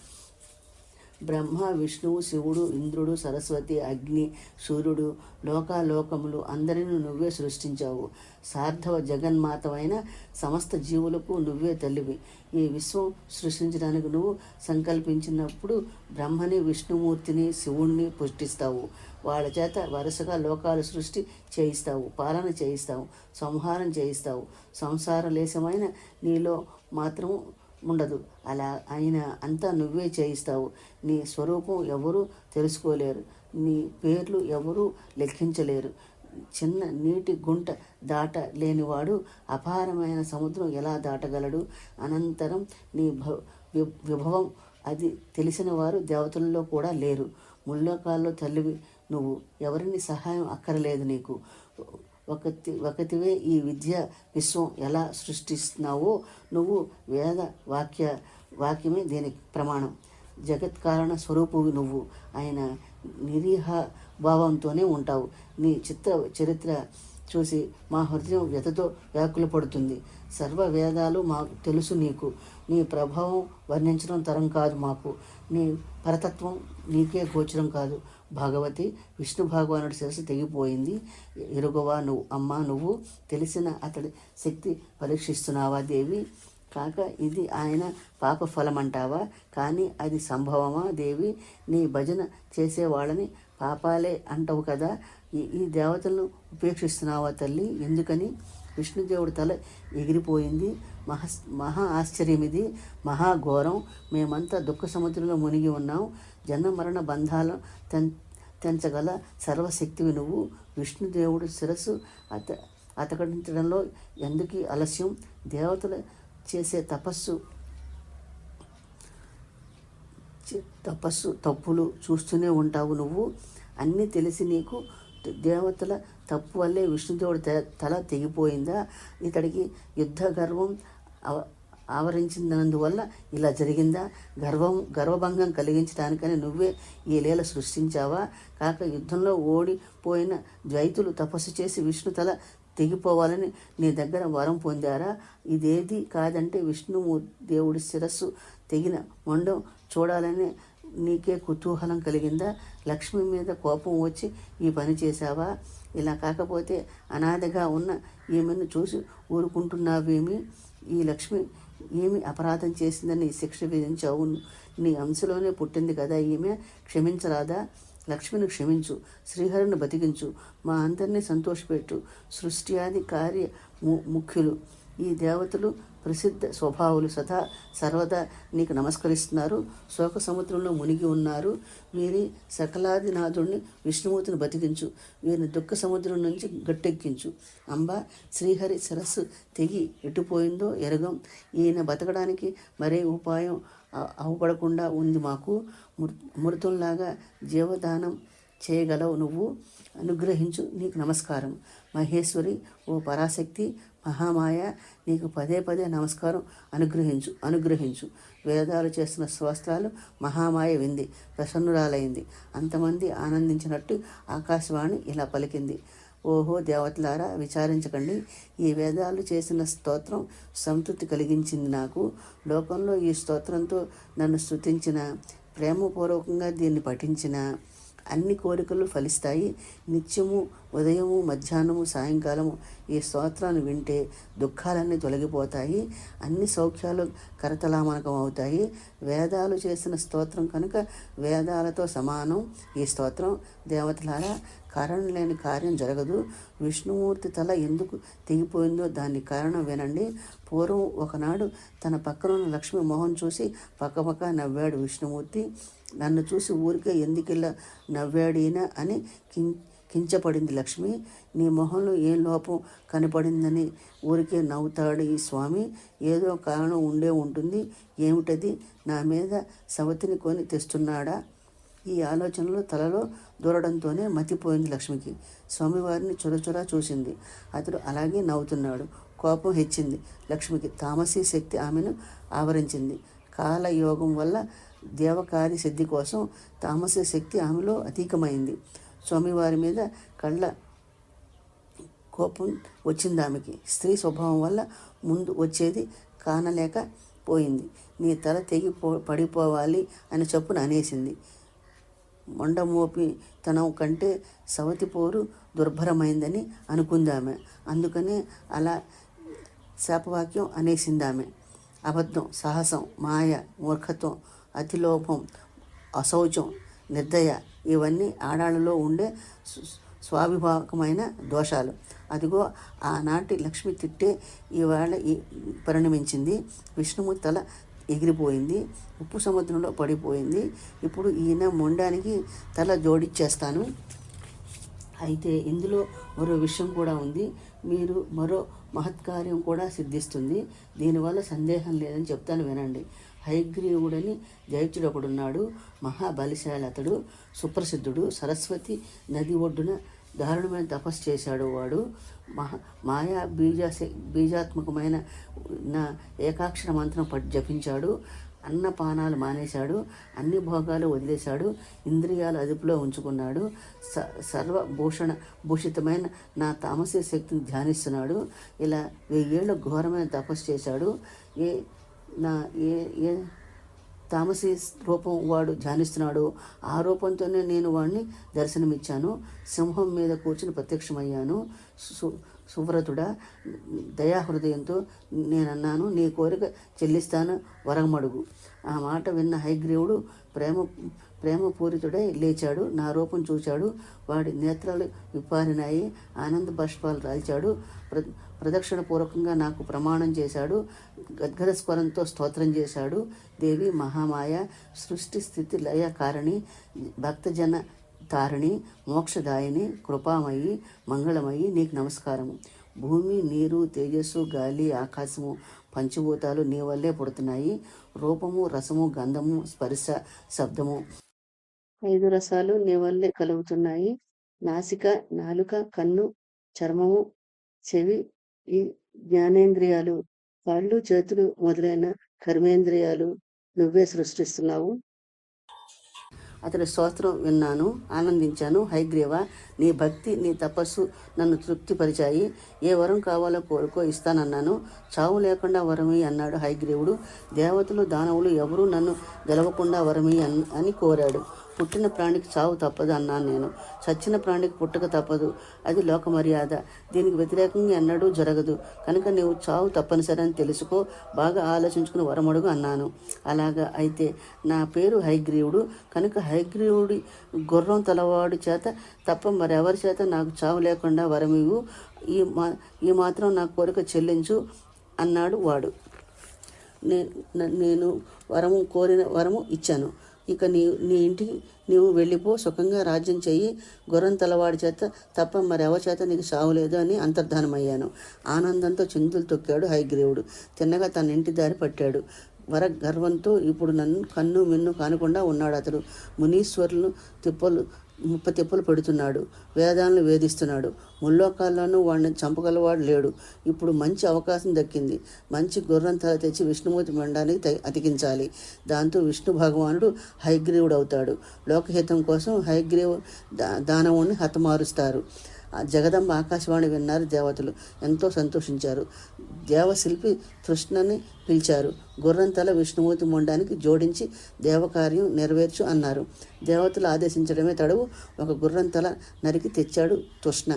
బ్రహ్మ, విష్ణువు, శివుడు, ఇంద్రుడు, సరస్వతి, అగ్ని, సూర్యుడు, లోకాలోకములు అందరినీ నువ్వే సృష్టించావు. సార్థవ జగన్మాతవైన సమస్త జీవులకు నువ్వే తల్లివి. ఈ విశ్వం సృష్టించడానికి నువ్వు సంకల్పించినప్పుడు బ్రహ్మని, విష్ణుమూర్తిని, శివుణ్ణి పుష్టిస్తావు. వాళ్ళ చేత వరుసగా లోకాలు సృష్టి చేయిస్తావు, పాలన చేయిస్తావు, సంహారం చేయిస్తావు. సంసార లేశమైన నీలో మాత్రం ఉండదు. అలా అయినా అంతా నువ్వే చేయిస్తావు. నీ స్వరూపం ఎవరూ తెలుసుకోలేరు, నీ పేర్లు ఎవరూ లెక్కించలేరు. చిన్న నీటి గుంట దాట లేనివాడు అపారమైన సముద్రం ఎలా దాటగలడు? అనంతరం నీ విభవం అది తెలిసిన వారు దేవతల్లో కూడా లేరు. ముల్లోకాల్లో తల్లివి నువ్వు, ఎవరిని సహాయం అక్కరలేదు నీకు. ఒకటివే ఈ విద్య విశ్వం ఎలా సృష్టిస్తున్నావో నువ్వు వేద వాక్యమే దీనికి ప్రమాణం. జగత్కారణ స్వరూపువి నువ్వు. ఆయన నిరీహ భావంతోనే ఉంటావు. నీ చరిత్ర చూసి మా హృదయం వ్యతతో వ్యాకులపడుతుంది. సర్వ వేదాలు మాకు తెలుసు నీకు. నీ ప్రభావం వర్ణించడం తరం కాదు మాకు. నీ పరతత్వం నీకే గోచరం కాదు. భాగవతి, విష్ణు భగవానుడి శిరస్సు తెగిపోయింది. ఎరుగవా నువ్వు? అమ్మ, నువ్వు తెలిసిన అతడి శక్తి పరీక్షిస్తున్నావా దేవి? కాక ఇది ఆయన పాప ఫలమంటావా? కానీ అది సంభవమా దేవి? నీ భజన చేసేవాళ్ళని పాపాలే అంటావు కదా. ఈ దేవతలను ఉపేక్షిస్తున్నావా తల్లి? ఎందుకని? విష్ణుదేవుడి తల ఎగిరిపోయింది. మహా ఆశ్చర్యం ఇది, మహాఘోరం. మేమంతా దుఃఖ సముద్రంలో మునిగి ఉన్నాం. జన్మ మరణ బంధాలు తెంచగల సర్వశక్తివి నువ్వు. విష్ణుదేవుడి శిరస్సు అతకడించడంలో ఎందుకు ఆలస్యం? దేవతలు చేసే తపస్సు తప్పులు చూస్తూనే ఉంటావు నువ్వు. అన్నీ తెలిసి నీకు దేవతల తప్పు వల్లే విష్ణుదేవుడి తల తెగిపోయిందా? ఇతడికి యుద్ధ గర్వం ఆవరించినందువల్ల ఇలా జరిగిందా? గర్వభంగం కలిగించడానికని నువ్వే ఈ లీల సృష్టించావా? కాక యుద్ధంలో ఓడిపోయిన ద్వైతులు తపస్సు చేసి విష్ణు తల తెగిపోవాలని నీ దగ్గర వరం పొందారా? ఇదేది కాదంటే విష్ణువు దేవుడి శిరస్సు తెగిన మొండం చూడాలని నీకే కుతూహలం కలిగిందా? లక్ష్మి మీద కోపం వచ్చి ఈ పని చేశావా? ఇలా కాకపోతే అనాథగా ఉన్న ఈమెను చూసి ఊరుకుంటున్నావేమి? ఈ లక్ష్మి ఏమి అపరాధం చేసిందని శిక్ష విధించావు? నీ అంశలోనే పుట్టింది కదా ఈమె, క్షమించరాదా? లక్ష్మిని క్షమించు, శ్రీహరిని బతికించు, మా అందరినీ సంతోషపెట్టు. సృష్టి ఆది కార్య ముఖ్యులు ఈ దేవతలు ప్రసిద్ధ స్వభావులు సర్వదా నీకు నమస్కరిస్తున్నారు. శోక సముద్రంలో మునిగి ఉన్నారు. వీరి సకలాదినాథుడిని విష్ణుమూర్తిని బతికించు, వీరిని దుఃఖ సముద్రం నుంచి గట్టెక్కించు. అంబ, శ్రీహరి శిరస్సు తెగి ఎటుపోయిందో ఎరగం. ఈయన బతకడానికి మరే ఉపాయం అవపడకుండా ఉంది మాకు. మృతుల్లాగా జీవదానం చేయగలవు నువ్వు, అనుగ్రహించు. నీకు నమస్కారం. మహేశ్వరి, ఓ పరాశక్తి, మహామాయ, నీకు పదే పదే నమస్కారం. అనుగ్రహించు. వేదాలు చేస్తున్న స్వస్త్రాలు మహామాయ వింది, ప్రసన్నురాలైంది. అంతమంది ఆనందించినట్టు ఆకాశవాణి ఇలా పలికింది. ఓహో దేవతలారా, విచారించకండి. ఈ వేదాలు చేసిన స్తోత్రం సంతృప్తి కలిగించింది నాకు. లోకంలో ఈ స్తోత్రంతో నన్ను స్తుతించిన, ప్రేమపూర్వకంగా దీన్ని పఠించిన అన్ని కోరికలు ఫలిస్తాయి. నిత్యము ఉదయము, మధ్యాహ్నము, సాయంకాలము ఈ స్తోత్రాన్ని వింటే దుఃఖాలన్నీ తొలగిపోతాయి. అన్ని సౌఖ్యాలు కరతలామలకం అవుతాయి. వేదాలు చేసిన స్తోత్రం కనుక వేదాలతో సమానం ఈ స్తోత్రం. దేవతలారా, కారణం లేని కార్యం జరగదు. విష్ణుమూర్తి తల ఎందుకు తెగిపోయిందో దానికి కారణం వినండి. పూర్వం ఒకనాడు తన పక్కనున్న లక్ష్మి మొహం చూసి పక్కపక్క నవ్వాడు విష్ణుమూర్తి. నన్ను చూసి ఊరికే ఎందుకిలా నవ్వాడినా అని కించపడింది లక్ష్మి. నీ మొహంలో ఏం లోపం కనపడిందని ఊరికే నవ్వుతాడు ఈ స్వామి. ఏదో కారణం ఉండే ఉంటుంది. ఏమిటది? నా మీద సవతిని కొని తెస్తున్నాడా? ఈ ఆలోచనలు తలలో దూరడంతోనే మతిపోయింది లక్ష్మికి. స్వామివారిని చొరచొరా చూసింది. అతడు అలాగే నవ్వుతున్నాడు. కోపం హెచ్చింది లక్ష్మికి. తామసీ శక్తి ఆమెను ఆవరించింది. కాలయోగం వల్ల దేవకార్య సిద్ధి కోసం తామసీ శక్తి ఆమెలో అతీకమైంది. స్వామివారి మీద కళ్ళ కోపం వచ్చింది ఆమెకి. స్త్రీ స్వభావం వల్ల ముందు వచ్చేది కానలేక పోయింది. నీ తల తెగి పడిపోవాలి అని చప్పున అనేసింది. మొండమోపితనం కంటే సవతి పోరు దుర్భరమైందని అనుకుందామె. అందుకనే అలా శాపవాక్యం అనేసిందామె. అబద్ధం, సాహసం, మాయ, మూర్ఖత్వం, అతిలోభం, అశౌచం, నిర్దయ ఇవన్నీ ఆడాళ్ళలో ఉండే స్వాభిమానమైన దోషాలు. అదిగో ఆనాటి లక్ష్మి తిట్టే ఈవేళ పరిణమించింది. విష్ణుమూర్తి తల ఎగిరిపోయింది. ఉప్పు సముద్రంలో పడిపోయింది. ఇప్పుడు ఈయన మొండానికి తల జోడిచ్చేస్తాను. అయితే ఇందులో మరో విషయం కూడా ఉంది. మీరు మరో మహత్కార్యం కూడా సిద్ధిస్తుంది. దీనివల్ల సందేహం లేదని చెప్తాను వినండి. హయగ్రీవుడని దైత్యుడు ఒకడున్నాడు. మహాబలిశాలి అతడు. సుప్రసిద్ధుడు. సరస్వతి నది ఒడ్డున దారుణమైన తపస్సు చేశాడు వాడు. మాయా బీజాత్మకమైన నా ఏకాక్షర మంత్రం జపించాడు. అన్నపానాలు మానేశాడు. అన్ని భోగాలు వదిలేశాడు. ఇంద్రియాలు అదుపులో ఉంచుకున్నాడు. సర్వభూషణ భూషితమైన నా తామసీ శక్తిని ధ్యానిస్తున్నాడు. ఇలా 1000 ఏళ్ళ ఘోరమైన తపస్సు చేశాడు. ఏ తామసీ రూపం వాడు ధ్యానిస్తున్నాడు. ఆ రూపంతోనే నేను వాడిని దర్శనమిచ్చాను. సింహం మీద కూర్చుని ప్రత్యక్షమయ్యాను. సువ్రతుడా, దయాహృదయంతో నేనన్నాను, నీ కోరిక చెల్లిస్తాను, వరమడుగు. ఆ మాట విన్న హయగ్రీవుడు ప్రేమపూరితుడై లేచాడు. నా రూపం చూశాడు. వాడి నేత్రాలు విప్పారినాయి. ఆనంద బాష్పాలు రాల్చాడు. ప్రదక్షిణ పూర్వకంగా నాకు ప్రమాణం చేశాడు. గద్గద స్వరంతో స్తోత్రం చేశాడు. దేవి మహామాయ, సృష్టి స్థితి లయ కారణి, భక్తజన తారిణి, మోక్షదాయిని, కృపామయి, మంగళమయి, నీకు నమస్కారము. భూమి, నీరు, తేజస్సు, గాలి, ఆకాశము పంచభూతాలు నీ వల్లే పుడుతున్నాయి. రూపము, రసము, గంధము, స్పర్శ, శబ్దము 5 రసాలు నీ వల్లే కలుగుతున్నాయి. నాసిక, నాలుక, కన్ను, చర్మము, చెవి, ఈ జ్ఞానేంద్రియాలు, కాళ్ళు, చేతులు మొదలైన కర్మేంద్రియాలు నువ్వే సృష్టిస్తున్నావు. అతడి స్తోత్రం విన్నాను, ఆనందించాను. హయగ్రీవ, నీ భక్తి, నీ తపస్సు నన్ను తృప్తిపరిచాయి. ఏ వరం కావాలో కోరుకో, ఇస్తానన్నాను. చావు లేకుండా వరమి అన్నాడు హయగ్రీవుడు. దేవతలు, దానవులు ఎవరూ నన్ను గెలవకుండా వరమి అని కోరాడు. పుట్టిన ప్రాణికి చావు తప్పదు అన్నాను నేను. చచ్చిన ప్రాణికి పుట్టక తప్పదు. అది లోక మర్యాద. దీనికి వ్యతిరేకంగా ఎన్నడూ జరగదు. కనుక నీవు చావు తప్పనిసరి అని తెలుసుకో. బాగా ఆలోచించుకుని వరమడుగు అన్నాను. అలాగా, అయితే నా పేరు హయగ్రీవుడు కనుక హయగ్రీవుడి గుర్రం తలవాడి చేత తప్ప మరెవరి చేత నాకు చావు లేకుండా వరమివు. ఈ మాత్రం నా కోరిక చెల్లించు అన్నాడు వాడు. నేను కోరిన వరము ఇచ్చాను. ఇక నీ ఇంటికి నీవు వెళ్ళిపో, సుఖంగా రాజ్యం చెయ్యి. గుర్రం తలవాడి చేత తప్ప మరెవరి చేత నీకు సావు లేదు అని అంతర్ధానమయ్యాను. ఆనందంతో చిందులు తొక్కాడు హయగ్రీవుడు. తిన్నగా తన ఇంటి దారి పట్టాడు. వర గర్వంతో ఇప్పుడు నన్ను కన్ను మిన్ను కానకుండా ఉన్నాడు. అతడు మునీశ్వరులను తిప్పలు పెడుతున్నాడు. వేదాలను వేధిస్తున్నాడు. ముల్లోకాల్లోనూ వాడిని చంపగలవాడు లేడు. ఇప్పుడు మంచి అవకాశం దక్కింది. మంచి గుర్రం తల తెచ్చి విష్ణుమూర్తి మండానికి అతికించాలి. దాంతో విష్ణు భగవానుడు హయగ్రీవుడు అవుతాడు. లోకహితం కోసం హయగ్రీవు దానవుణ్ణి హతమారుస్తారు. ఆ జగదంబ ఆకాశవాణి విన్నారు దేవతలు, ఎంతో సంతోషించారు. దేవశిల్పి తృష్ణని పిలిచారు. గుర్రంతల విష్ణుమూర్తి మొండానికి జోడించి దేవకార్యం నెరవేర్చు అన్నారు. దేవతలు ఆదేశించడమే తడవు ఒక గుర్రంతల నరికి తెచ్చాడు తృష్ణ.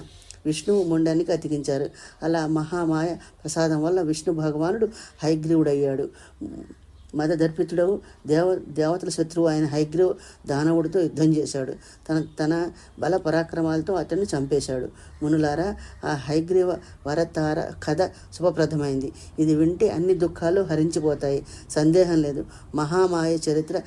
విష్ణువు మొండానికి అతికించారు. అలా మహామాయ ప్రసాదం వల్ల విష్ణు భగవానుడు హయగ్రీవుడయ్యాడు. మదదర్పితుడవు దేవతల శత్రువు అయిన హయగ్రీవు దానవుడితో యుద్ధం చేశాడు. తన బల పరాక్రమాలతో అతన్ని చంపేశాడు. మునులారా, ఆ హయగ్రీవ వరతార కథ శుభప్రదమైంది. ఇది వింటే అన్ని దుఃఖాలు హరించిపోతాయి, సందేహం లేదు. మహామాయ చరిత్ర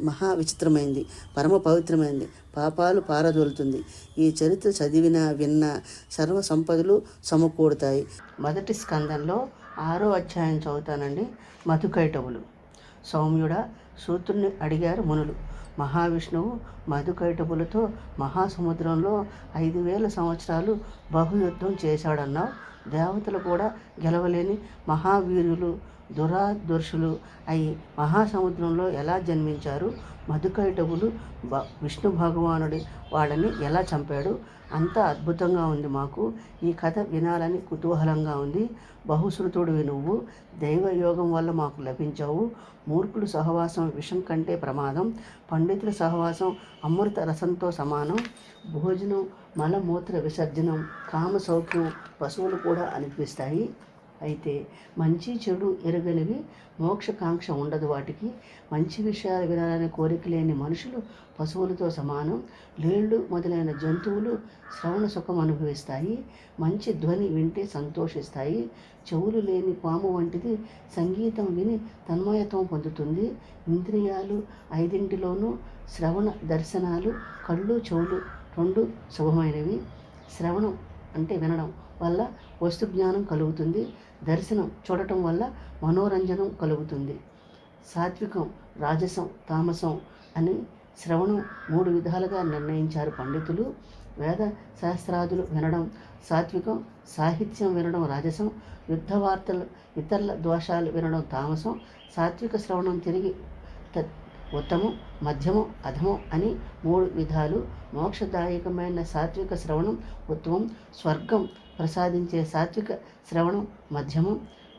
మహా విచిత్రమైంది, పరమ పవిత్రమైంది, పాపాలు పారదోలుతుంది. ఈ చరిత్ర చదివినా విన్నా సర్వ సంపదలు సమకూడతాయి. మొదటి స్కందంలో 6వ అధ్యాయం చదువుతానండి. మధుకైటవులు. సౌమ్యుడా, సూతుడిని అడిగారు మునులు. మహావిష్ణువు మధుకైటవులతో మహాసముద్రంలో 5000 సంవత్సరాలు బహుయుద్ధం చేశాడన్నావు. దేవతలు కూడా గెలవలేని మహావీరులు దురాదర్శులు అయి మహాసముద్రంలో ఎలా జన్మించారు? మధుకైటవులు విష్ణు భగవానుడి వాళ్ళని ఎలా చంపాడు? అంతా అద్భుతంగా ఉంది. మాకు ఈ కథ వినాలని కుతూహలంగా ఉంది. బహుశ్రుతుడివి నువ్వు, దైవయోగం వల్ల మాకు లభించావు. మూర్ఖుల సహవాసం విషం కంటే ప్రమాదం, పండితుల సహవాసం అమృత రసంతో సమానం. భోజనం, మలమూత్ర విసర్జనం, కామ సౌఖ్యం పశువులు కూడా అనిపిస్తాయి. అయితే మంచి చెడు ఎరగనివి, మోక్షకాంక్ష ఉండదు వాటికి. మంచి విషయాలు వినాలని కోరిక లేని మనుషులు పశువులతో సమానం. లేళ్ళు మొదలైన జంతువులు శ్రవణ సుఖం అనుభవిస్తాయి, మంచి ధ్వని వింటే సంతోషిస్తాయి. చెవులు లేని పాము వంటిది సంగీతం విని తన్మయత్వం పొందుతుంది. ఇంద్రియాలు 5 శ్రవణ దర్శనాలు, కళ్ళు చెవులు 2 శుభమైనవి. శ్రవణం అంటే వినడం వల్ల వస్తు జ్ఞానం కలుగుతుంది. దర్శనం చూడటం వల్ల మనోరంజనం కలుగుతుంది. సాత్వికం, రాజసం, తామసం అని శ్రవణం 3 విధాలుగా నిర్ణయించారు పండితులు. వేద శాస్త్రాదులు వినడం సాత్వికం, సాహిత్యం వినడం రాజసం, యుద్ధ వార్తలు, ఇతరుల దోషాలు వినడం తామసం. సాత్విక శ్రవణం తిరిగి ఉత్తమం, మధ్యమం, అధమం అని 3 విధాలు. మోక్షదాయకమైన సాత్విక శ్రవణం ఉత్తమం, స్వర్గం ప్రసాదించే సాత్విక శ్రవణం మధ్యమం,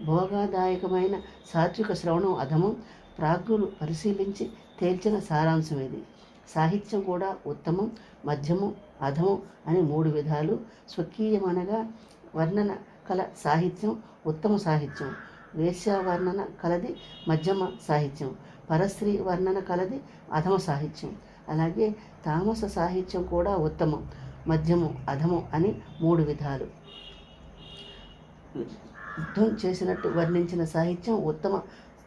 భోగదాయకమైన సాత్విక శ్రవణం అధమం. ప్రాజ్ఞులు పరిశీలించి తేల్చిన సారాంశం ఇది. సాహిత్యం కూడా ఉత్తమం, మధ్యమం, అధమం అని 3 విధాలు. స్వకీయమనగా వర్ణన కల సాహిత్యం ఉత్తమ సాహిత్యం, వేశ్యావర్ణన కలది మధ్యమ సాహిత్యం, పరస్త్రీ వర్ణన కలది అధమ సాహిత్యం. అలాగే తామస సాహిత్యం కూడా ఉత్తమం, మధ్యమం, అధమం అని 3 విధాలు. యుద్ధం చేసినట్టు వర్ణించిన సాహిత్యం ఉత్తమ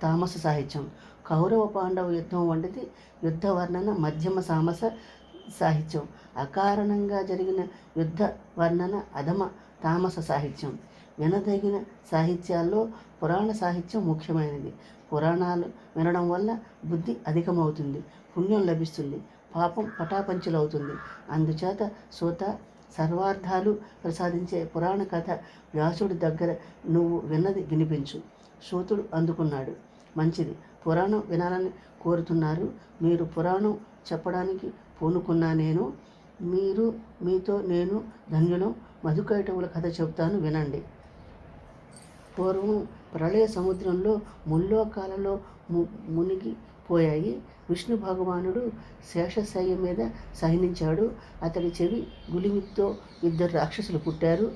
తామస సాహిత్యం. కౌరవ పాండవ యుద్ధం వంటిది యుద్ధ వర్ణన మధ్యమ తామస సాహిత్యం. అకారణంగా జరిగిన యుద్ధ వర్ణన అధమ తామస సాహిత్యం. వినదగిన సాహిత్యాల్లో పురాణ సాహిత్యం ముఖ్యమైనది. పురాణాలు వినడం వల్ల బుద్ధి అధికమవుతుంది, పుణ్యం లభిస్తుంది, పాపం పటాపంచులవుతుంది. అందుచేత సూత, సర్వార్థాలు ప్రసాదించే పురాణ కథ వ్యాసుడి దగ్గర నువ్వు విన్నది వినిపించు. సూతుడు అందుకున్నాడు. మంచిది, పురాణం వినాలని కోరుతున్నారు. మీరు పురాణం చెప్పడానికి పూనుకున్నా నేను, మీతో నేను ధన్యులం. మధుకైటవుల కథ చెబుతాను వినండి. పూర్వం ప్రళయ సముద్రంలో ముల్లోకాలలో మునిగిపోయాయి. విష్ణు భగవానుడు శేషశయ్య మీద శయనించాడు. అతడి చెవి గులిమితో 2 రాక్షసులు పుట్టారు.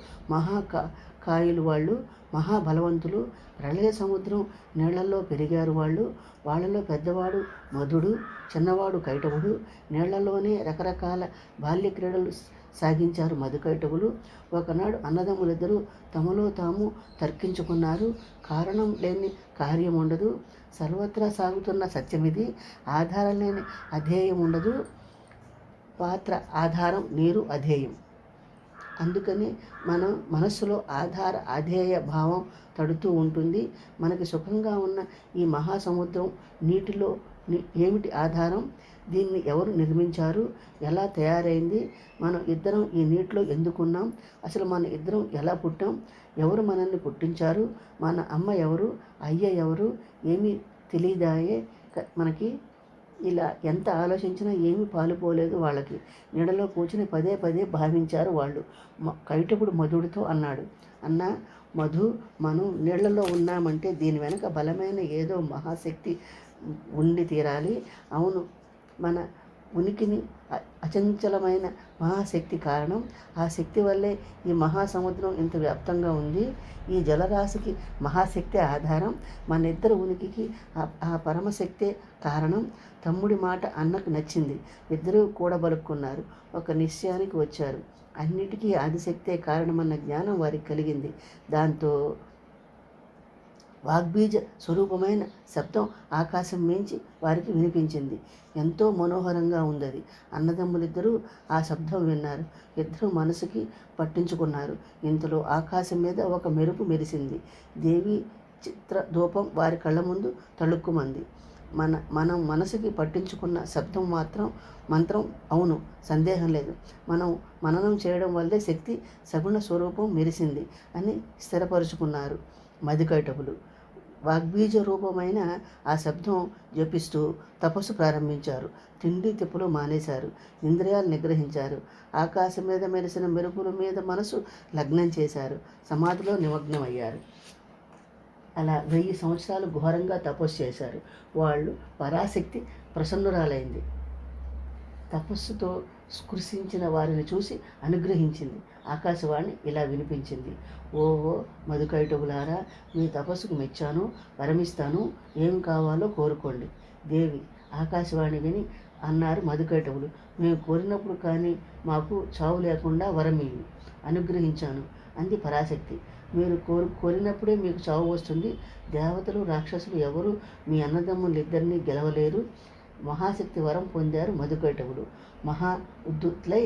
కాయులు వాళ్ళు, మహాబలవంతులు. ప్రళయ సముద్రం నీళ్లలో పెరిగారు వాళ్ళు. వాళ్ళలో పెద్దవాడు మధుడు, చిన్నవాడు కైటవుడు. నీళ్లలోనే రకరకాల బాల్య క్రీడలు సాగించారు మధుకైటవులు. ఒకనాడు అన్నదమ్ములిద్దరూ తమలో తాము తర్కించుకున్నారు. కారణం లేని కార్యం ఉండదు, సర్వత్రా సాగుతున్న సత్యమిది. ఆధారం లేని అధేయం ఉండదు, పాత్ర ఆధారం, నీరు అధేయం. అందుకని మన మనస్సులో ఆధార అధేయ భావం తడుతూ ఉంటుంది. మనకి సుఖంగా ఉన్న ఈ మహాసముద్రం నీటిలో ఏమిటి ఆధారం? దీన్ని ఎవరు నిర్మించారు? ఎలా తయారైంది? మనం ఇద్దరం ఈ నీటిలో ఎందుకున్నాం? అసలు మన ఇద్దరం ఎలా పుట్టాం? ఎవరు మనల్ని పుట్టించారు? మన అమ్మ ఎవరు? అయ్య ఎవరు? ఏమీ తెలియదాయే మనకి. ఇలా ఎంత ఆలోచించినా ఏమీ పాలుపోలేదు వాళ్ళకి. నీడలో కూర్చుని పదే పదే భావించారు వాళ్ళు. కైటపుడు మధుడితో అన్నాడు, అన్నా మధు, మనం నీళ్లలో ఉన్నామంటే దీని వెనక బలమైన ఏదో మహాశక్తి ఉండి తీరాలి. అవును, మన ఉనికిని అచంచలమైన మహాశక్తి కారణం. ఆ శక్తి వల్లే ఈ మహాసముద్రం ఇంత వ్యాప్తంగా ఉంది. ఈ జలరాశికి మహాశక్తి ఆధారం. మన ఇద్దరు ఉనికికి ఆ పరమశక్తే కారణం. తమ్ముడి మాట అన్నకు నచ్చింది. ఇద్దరూ కూడబలుక్కున్నారు. ఒక నిశ్చయానికి వచ్చారు. అన్నిటికీ ఆదిశక్తే కారణమన్న జ్ఞానం వారికి కలిగింది. దాంతో వాగ్బీజ స్వరూపమైన శబ్దం ఆకాశం మించి వారికి వినిపించింది. ఎంతో మనోహరంగా ఉందది. అన్నదమ్ములిద్దరూ ఆ శబ్దం విన్నారు. ఇద్దరూ మనసుకి పట్టించుకున్నారు. ఇంతలో ఆకాశం మీద ఒక మెరుపు మెరిసింది. దేవి చిత్రధూపం వారి కళ్ళ ముందు తళుక్కుమంది. మనం మనసుకి పట్టించుకున్న శబ్దం మంత్రం అవును, సందేహం లేదు. మనం మననం చేయడం వల్లే శక్తి సగుణ స్వరూపం మెరిసింది అని స్థిరపరుచుకున్నారు మధుకైటపులు. వాగ్బీజ రూపమైన ఆ శబ్దం జపిస్తూ తపస్సు ప్రారంభించారు. తిండి తిప్పులు మానేశారు. ఇంద్రియాలు నిగ్రహించారు. ఆకాశం మీద మెరిసిన మెరుపుల మీద మనసు లగ్నం చేశారు. సమాధిలో నిమగ్నమయ్యారు. అలా 1000 సంవత్సరాలు ఘోరంగా తపస్సు చేశారు. వాళ్ళు పరాశక్తి ప్రసన్నురాలైంది. తపస్సుతో స్పృశించిన వారిని చూసి అనుగ్రహించింది. ఆకాశవాణి ఇలా వినిపించింది, ఓహో మధుకైటపులారా, మీ తపస్సుకు మెచ్చాను, వరమిస్తాను, ఏం కావాలో కోరుకోండి. దేవి ఆకాశవాణి విని అన్నారు మధుకైటపులు, మేము కోరినప్పుడు కానీ మాకు చావు లేకుండా వరమియ్యి. అనుగ్రహించాను అంది పరాశక్తి. మీరు కోరినప్పుడే మీకు చావు వస్తుంది. దేవతలు రాక్షసులు ఎవరు మీ అన్నదమ్ములిద్దరినీ గెలవలేరు. మహాశక్తి వరం పొందారు మధుకైటపులు. మహా ఉద్ధుత్లై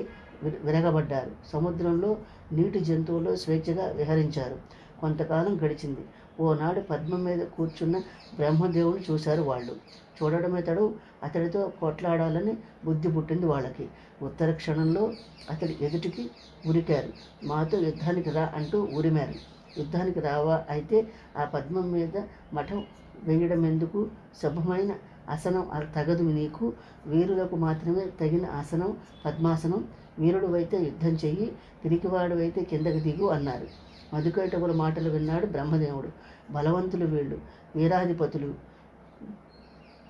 విరగబడ్డారు. సముద్రంలో నీటి జంతువులు స్వేచ్ఛగా విహరించారు. కొంతకాలం గడిచింది. ఓనాడు పద్మం మీద కూర్చున్న బ్రహ్మదేవుని చూశారు వాళ్ళు. చూడడమే తడు అతడితో కొట్లాడాలని బుద్ధి పుట్టింది వాళ్ళకి. ఉత్తర క్షణంలో అతడి ఎదుటికి ఉరికారు. మాతో యుద్ధానికి రా అంటూ ఉరిమారు. యుద్ధానికి రావా? అయితే ఆ పద్మం మీద మఠం వేయడం ఎందుకు? శుభమైన ఆసనం తగదు నీకు. వీరులకు మాత్రమే తగిన ఆసనం పద్మాసనం. వీరుడు అయితే యుద్ధం చెయ్యి, పిరికివాడు అయితే కిందకి దిగు అన్నారు. మధుకైటపుల మాటలు విన్నాడు బ్రహ్మదేవుడు. బలవంతులు వీళ్ళు, వీరాధిపతులు,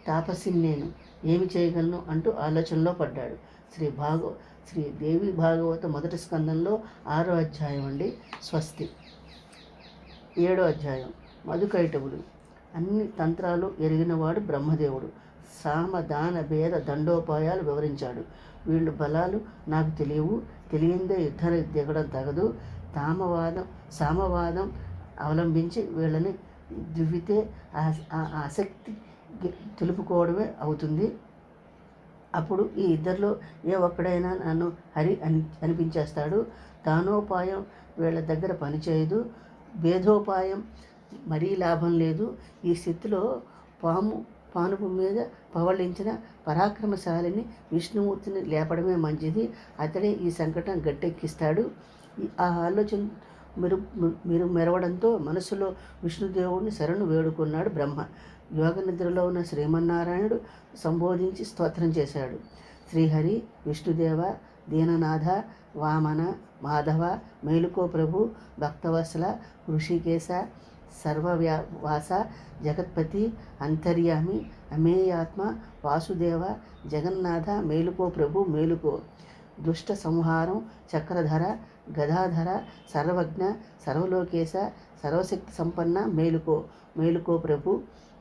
తాపసిని నేను, ఏమి చేయగలను అంటూ ఆలోచనలో పడ్డాడు. శ్రీ దేవి భాగవత మొదటి స్కందంలో 6వ అధ్యాయం అండి. స్వస్తి. 7వ అధ్యాయం. మధుకైటపులు. అన్ని తంత్రాలు ఎరిగినవాడు బ్రహ్మదేవుడు. సామ దాన భేద దండోపాయాలు వివరించాడు. వీళ్ళు బలాలు నాకు తెలియవు, తెలియందే యుద్ధానికి దిగడం తగదు. సామవాదం అవలంబించి వీళ్ళని దువ్వితే ఆసక్తి తెలుపుకోవడమే అవుతుంది. అప్పుడు ఈ ఇద్దరిలో ఏ ఒక్కడైనా నన్ను హరి అనిపించేస్తాడు. దానోపాయం వీళ్ళ దగ్గర పనిచేయదు. భేదోపాయం మరీ లాభం లేదు. ఈ స్థితిలో పానుపు మీద పవళించిన పరాక్రమశాలిని విష్ణుమూర్తిని లేపడమే మంచిది. అతడే ఈ సంకటం గట్టెక్కిస్తాడు. ఆ ఆలోచన మీరు మెరవడంతో మనసులో విష్ణుదేవుడిని శరణు వేడుకున్నాడు బ్రహ్మ. యోగ నిద్రలో ఉన్న శ్రీమన్నారాయణుడు సంబోధించి స్తోత్రం చేశాడు. శ్రీహరి, విష్ణుదేవ, దీననాథ, వామన, మాధవ, మేలుకో ప్రభు, భక్తవత్సల, ఋషికేశ, సర్వవాస, జగత్పతి, అంతర్యామి, అమేయాత్మ, వాసుదేవ, జగన్నాథ, మేలుకో ప్రభు, మేలుకో. దుష్ట సంహారం, చక్రధర, గదాధర, సర్వజ్ఞ, సర్వలోకేశ, సర్వశక్తి సంపన్న, మేలుకో. మేలుకో ప్రభు.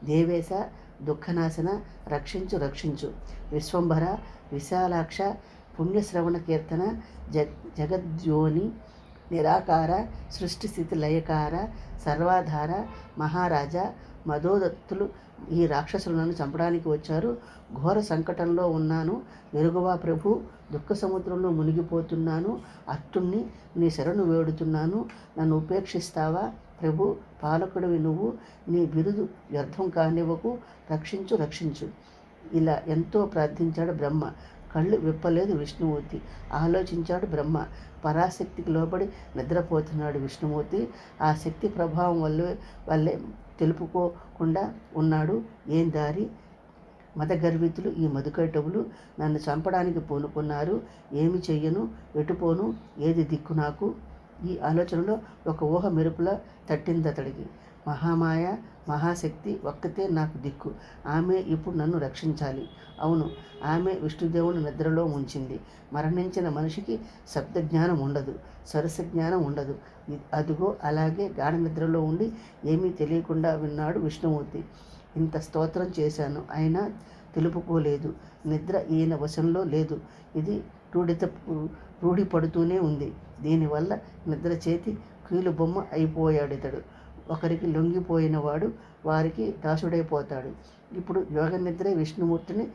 దేవేశ, దుఃఖనాశన, రక్షించు. విశ్వంభర, విశాలాక్ష, పుణ్యశ్రవణ కీర్తన, జగద్యోని, నిరాకార, సృష్టి స్థితి లయకార, సర్వాధార, మహారాజా. మధోదత్తులు ఈ రాక్షసులను చంపడానికి వచ్చారు. ఘోర సంకటంలో ఉన్నాను. వెరుగువా ప్రభు. దుఃఖ సముద్రంలో మునిగిపోతున్నాను. అట్టుణ్ణి నీ శరణు వేడుతున్నాను. నన్ను ఉపేక్షిస్తావా ప్రభు? పాలకుడివి నువ్వు. నీ బిరుదు వ్యర్థం కానివ్వకు. రక్షించు. ఇలా ఎంతో ప్రార్థించాడు బ్రహ్మ. కళ్ళు విప్పలేదు విష్ణుమూర్తి. ఆలోచించాడు బ్రహ్మ. పరాశక్తికి లోబడి నిద్రపోతున్నాడు విష్ణుమూర్తి. ఆ శక్తి ప్రభావం వల్లే తెలుపుకోకుండా ఉన్నాడు. ఏం దారి? మతగర్వితులు ఈ మధుకైటవులు నన్ను చంపడానికి పూనుకున్నారు. ఏమి చెయ్యను, ఎటుపోను, ఏది దిక్కు నాకు? ఈ ఆలోచనలో ఒక ఊహ మెరుపులా తట్టిందతడికి. మహామాయ, మహాశక్తి ఒక్కతే నాకు దిక్కు. ఆమె ఇప్పుడు నన్ను రక్షించాలి. అవును, ఆమె విష్ణుదేవుని నిద్రలో ముంచింది. మరణించిన మనిషికి శబ్దజ్ఞానం ఉండదు, సరస జ్ఞానం ఉండదు. అదిగో అలాగే గాఢ నిద్రలో ఉండి ఏమీ తెలియకుండా విన్నాడు విష్ణుమూర్తి. ఇంత స్తోత్రం చేశాను, అయినా తెలుపుకోలేదు. నిద్ర ఈయన వశంలో లేదు. ఇది రూఢి పడుతూనే ఉంది. దీనివల్ల నిద్ర చేతి కీలు బొమ్మ అయిపోయాడితడు. ఒకరికి లొంగిపోయినవాడు వారికి దాసుడైపోతాడు. ఇప్పుడు యోగ నిద్రే విష్ణుమూర్తిని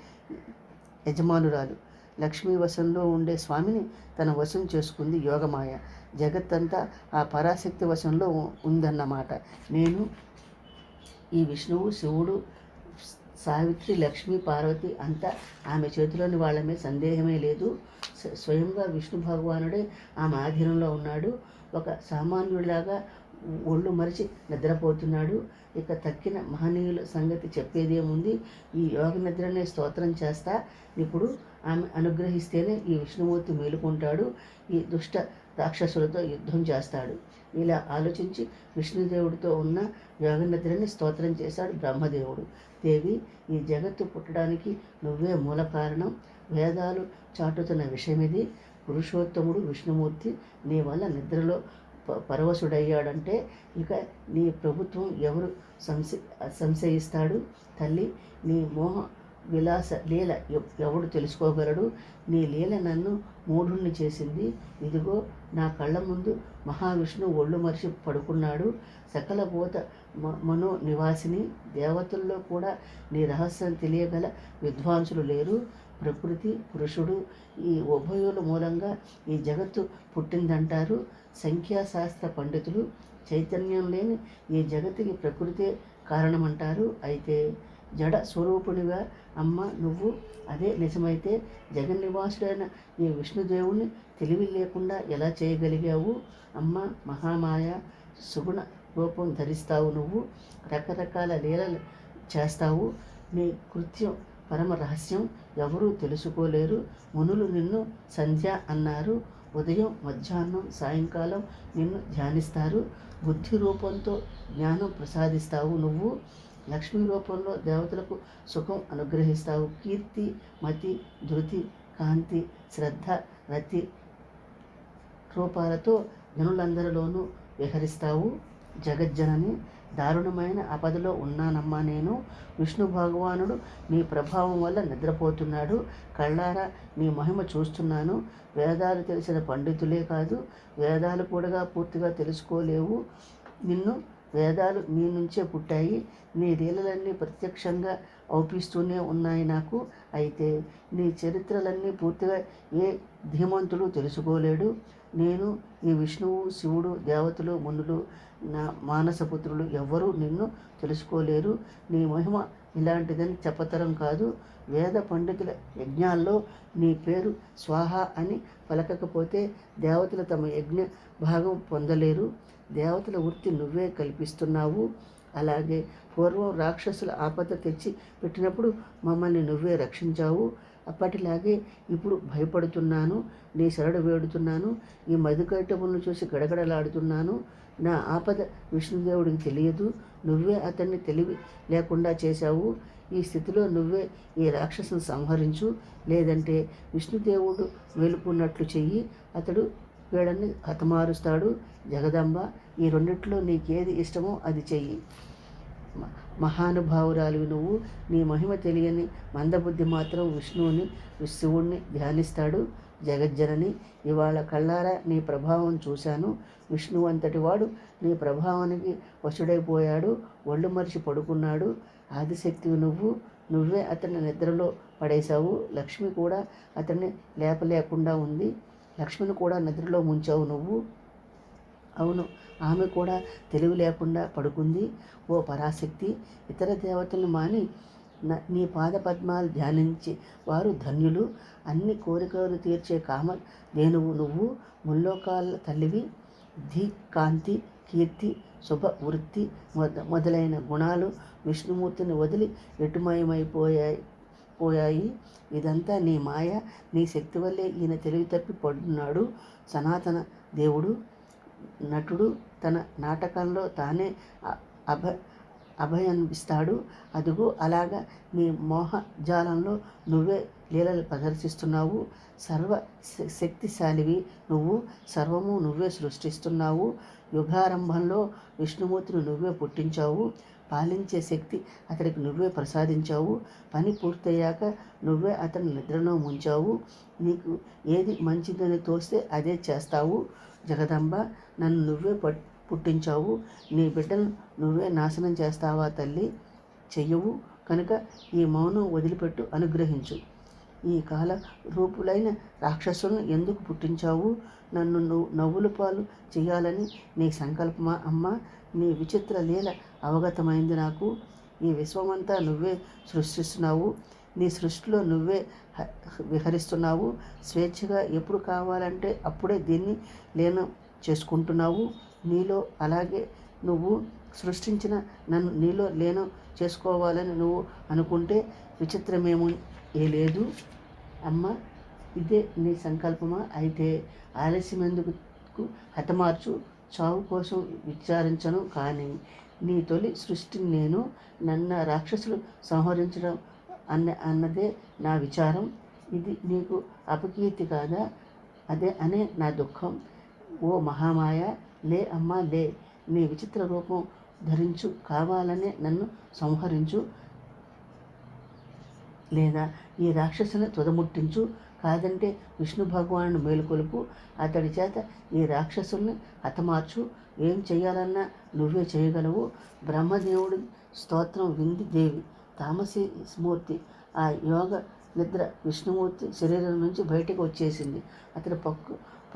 యజమానురాలు. లక్ష్మీ వశంలో ఉండే స్వామిని తన వశం చేసుకుంది యోగమాయ. జగత్తంతా ఆ పరాశక్తి వశంలో ఉందన్నమాట. నేను, ఈ విష్ణువు, శివుడు, సావిత్రి, లక్ష్మి, పార్వతి అంతా ఆమె చేతిలోని వాళ్ళమే, సందేహమే లేదు. స్వయంగా విష్ణు భగవానుడే ఆమె ఆధీనంలో ఉన్నాడు. ఒక సామాన్యుడిలాగా ఒళ్ళు మరిచి నిద్రపోతున్నాడు. ఇక తక్కిన మహనీయుల సంగతి చెప్పేదేముంది? ఈ యోగ నిద్రనే స్తోత్రం చేస్తా. ఇప్పుడు ఆమె అనుగ్రహిస్తేనే ఈ విష్ణుమూర్తి మేలుకుంటాడు. ఈ దుష్ట రాక్షసులతో యుద్ధం చేస్తాడు. ఇలా ఆలోచించి విష్ణుదేవుడితో ఉన్న యోగ నిద్రని స్తోత్రం చేశాడు బ్రహ్మదేవుడు. దేవి, ఈ జగత్తు పుట్టడానికి నువ్వే మూల కారణం. వేదాలు చాటుతున్న విషయమిది. పురుషోత్తముడు విష్ణుమూర్తి నీ వల్ల నిద్రలో పరవశుడయ్యాడంటే ఇక నీ ప్రభుత్వం ఎవరు సంశయిస్తాడు? తల్లి, నీ మోహ విలాస లీల ఎవడు తెలుసుకోగలడు? నీ లీల నన్ను మూఢుణ్ణి చేసింది. ఇదిగో నా కళ్ళ ముందు మహావిష్ణువు ఒళ్ళు మరిచి పడుకున్నాడు. సకల భూత మనో నివాసిని. దేవతల్లో కూడా నీ రహస్యం తెలియగల విద్వాంసులు లేరు. ప్రకృతి, పురుషుడు ఈ ఉభయుల మూలంగా ఈ జగత్తు పుట్టిందంటారు సంఖ్యాశాస్త్ర పండితులు. చైతన్యం లేని ఈ జగత్తుకి ప్రకృతే కారణమంటారు. అయితే జడ స్వరూపునిగా అమ్మ నువ్వు. అదే నిజమైతే జగన్నివాసుడైన ఈ విష్ణుదేవుని తెలివి లేకుండా ఎలా చేయగలిగావు? అమ్మ మహామాయ, సుగుణ రూపం ధరిస్తావు నువ్వు. రకరకాల లీలలు చేస్తావు. నీ కృత్యం పరమ రహస్యం, ఎవరూ తెలుసుకోలేరు. మునులు నిన్ను సంధ్య అన్నారు. ఉదయం, మధ్యాహ్నం, సాయంకాలం నిన్ను ధ్యానిస్తారు. బుద్ధి రూపంతో జ్ఞానం ప్రసాదిస్తావు నువ్వు. లక్ష్మీ రూపంలో దేవతలకు సుఖం అనుగ్రహిస్తావు. కీర్తి, మతి, ధృతి, కాంతి, శ్రద్ధ, రతి రూపాలతో జనులందరిలోనూ విహరిస్తావు. జగజ్జనని, దారుణమైన ఆపదలో ఉన్నానమ్మా నేను. విష్ణు భగవానుడు నీ ప్రభావం వల్ల నిద్రపోతున్నాడు. కళ్ళారా నీ మహిమ చూస్తున్నాను. వేదాలు తెలిసిన పండితులే కాదు, వేదాలు కూడా పూర్తిగా తెలుసుకోలేవు నిన్ను. వేదాలు నీ నుంచే పుట్టాయి. నీ లీలలన్నీ ప్రత్యక్షంగా ఔపిస్తూనే ఉన్నాయి నాకు. అయితే నీ చరిత్రలన్నీ పూర్తిగా ఏ ధీమంతుడు తెలుసుకోలేడు. నేను, ఈ విష్ణువు, శివుడు, దేవతలు, మునులు, నా మానసపుత్రులు ఎవ్వరూ నిన్ను తెలుసుకోలేరు. నీ మహిమ ఇలాంటిదని చెప్పతరం కాదు. వేద పండితుల యజ్ఞాల్లో నీ పేరు స్వాహ అని పలకకపోతే దేవతలు తమ యజ్ఞ భాగం పొందలేరు. దేవతల వృత్తి నువ్వే కల్పిస్తున్నావు. అలాగే పూర్వం రాక్షసుల ఆపద తెచ్చి పెట్టినప్పుడు మమ్మల్ని నువ్వే రక్షించావు. అప్పటిలాగే ఇప్పుడు భయపడుతున్నాను, నీ శరణు వేడుతున్నాను. ఈ మధుకైటములను చూసి గడగడలాడుతున్నాను. నా ఆపద విష్ణుదేవుడికి తెలియదు. నువ్వే అతన్ని తెలివి లేకుండా చేశావు. ఈ స్థితిలో నువ్వే ఈ రాక్షసును సంహరించు, లేదంటే విష్ణుదేవుడు మేలుకున్నట్లు చెయ్యి. అతడు వీడని హతమారుస్తాడు. జగదంబ, ఈ రెండిట్లో నీకేది ఇష్టమో అది చెయ్యి. మహానుభావురాలివి నువ్వు. నీ మహిమ తెలియని మందబుద్ధి మాత్రం విష్ణువుని, శివుణ్ణి ధ్యానిస్తాడు. జగజ్జనని, ఇవాళ కళ్ళారా నీ ప్రభావం చూశాను. విష్ణువు అంతటి వాడు నీ ప్రభావానికి వశుడైపోయాడు. ఒళ్ళు మరిచి పడుకున్నాడు. ఆదిశక్తివి నువ్వు. నువ్వే అతన్ని నిద్రలో పడేశావు. లక్ష్మి కూడా అతన్ని లేపలేకుండా ఉంది. లక్ష్మిని కూడా నిద్రలో ముంచావు నువ్వు. అవును, ఆమె కూడా తెలివి లేకుండా పడుకుంది. ఓ పరాశక్తి, ఇతర దేవతలను మాని నీ పాద పద్మాలు ధ్యానించి వారు ధన్యులు. అన్ని కోరికలు తీర్చే కామ ధేనువు నువ్వు. ముల్లోకాల తల్లివి. ధి, కాంతి, కీర్తి, శుభ వృత్తి మొదలైన గుణాలు విష్ణుమూర్తిని వదిలి ఎటుమయమైపోయాయి. పోయాయి. ఇదంతా నీ మాయ, నీ శక్తి వల్లే ఈయన తెలివి తప్పి పడున్నాడు. సనాతన దేవుడు నటుడు తన నాటకంలో తానే అభ అభయనిస్తాడు. అదుగో అలాగా నీ మోహజాలంలో నువ్వే లీలలు ప్రదర్శిస్తున్నావు. సర్వ శక్తిశాలివి నువ్వు, సర్వము నువ్వే సృష్టిస్తున్నావు. యుగారంభంలో విష్ణుమూర్తిని నువ్వే పుట్టించావు. పాలించే శక్తి అతడికి నువ్వే ప్రసాదించావు. పని పూర్తయ్యాక నువ్వే అతని నిద్రలో ముంచావు. నీకు ఏది మంచిదని తోస్తే అదే చేస్తావు. జగదంబ, నన్ను నువ్వే పుట్టించావు. నీ బిడ్డను నువ్వే నాశనం చేస్తావా తల్లి? చెయ్యవు కనుక ఈ మౌనం వదిలిపెట్టు, అనుగ్రహించు. ఈ కాల రూపులైన రాక్షసులను ఎందుకు పుట్టించావు? నన్ను నవ్వుల పాలు చేయాలని నీ సంకల్పమా అమ్మ? నీ విచిత్ర లీల అవగతమైంది నాకు. ఈ విశ్వమంతా నువ్వే సృష్టిస్తున్నావు. నీ సృష్టిలో నువ్వే విహరిస్తున్నావు. స్వేచ్ఛగా ఎప్పుడు కావాలంటే అప్పుడే దీన్ని లీనం చేసుకుంటున్నావు. నీలో అలాగే నువ్వు సృష్టించిన నన్ను నీలో లీనం చేసుకోవాలని నువ్వు అనుకుంటే విచిత్రమేమో లేదు అమ్మ. ఇదే నీ సంకల్పమా? అయితే ఆలస్యం ఎందుకు? హతమార్చు. చావు కోసం విచారించను, కానీ నీ తొలి సృష్టిని నేను నన్ను రాక్షసులు సంహరించడం అన్నదే నా విచారం. ఇది నీకు అపకీర్తి కాదా? అనే నా దుఃఖం. ఓ మహామాయ, లే అమ్మా లే. నీ విచిత్ర రూపం ధరించు, కావాలనే నన్ను సంహరించు, లేదా ఈ రాక్షసుని తుదముట్టించు. కాదంటే విష్ణు భగవానుడు మేలుకొలుపు, అతడి చేత ఈ రాక్షసుల్ని హతమార్చు. ఏం చేయాలన్నా నువ్వే చేయగలవు. బ్రహ్మదేవుడి స్తోత్రం వింది దేవి తామసీ మూర్తి. ఆ యోగ నిద్ర విష్ణుమూర్తి శరీరం నుంచి బయటకు వచ్చేసింది. అతడి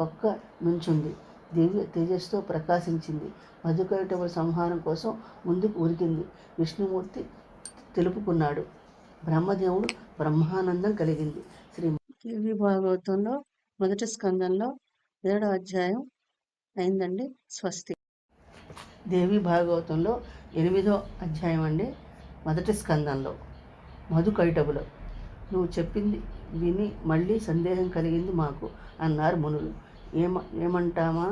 పక్క నుంచుంది. దివ్య తేజస్సుతో ప్రకాశించింది. మధుకైటవ సంహారం కోసం ముందుకు ఉరికింది. విష్ణుమూర్తి తెలుపుకున్నాడు. బ్రహ్మదేవుడు బ్రహ్మానందం కలిగింది. శ్రీ దేవి భాగవతంలో మొదటి స్కందంలో 7వ అధ్యాయం అయిందండి. స్వస్తి. దేవి భాగవతంలో 8వ అధ్యాయం అండి, మొదటి స్కందంలో మధుకైటవులు. నువ్వు చెప్పింది విని మళ్ళీ సందేహం కలిగింది మాకు అన్నారు మునులు. ఏమంటామా?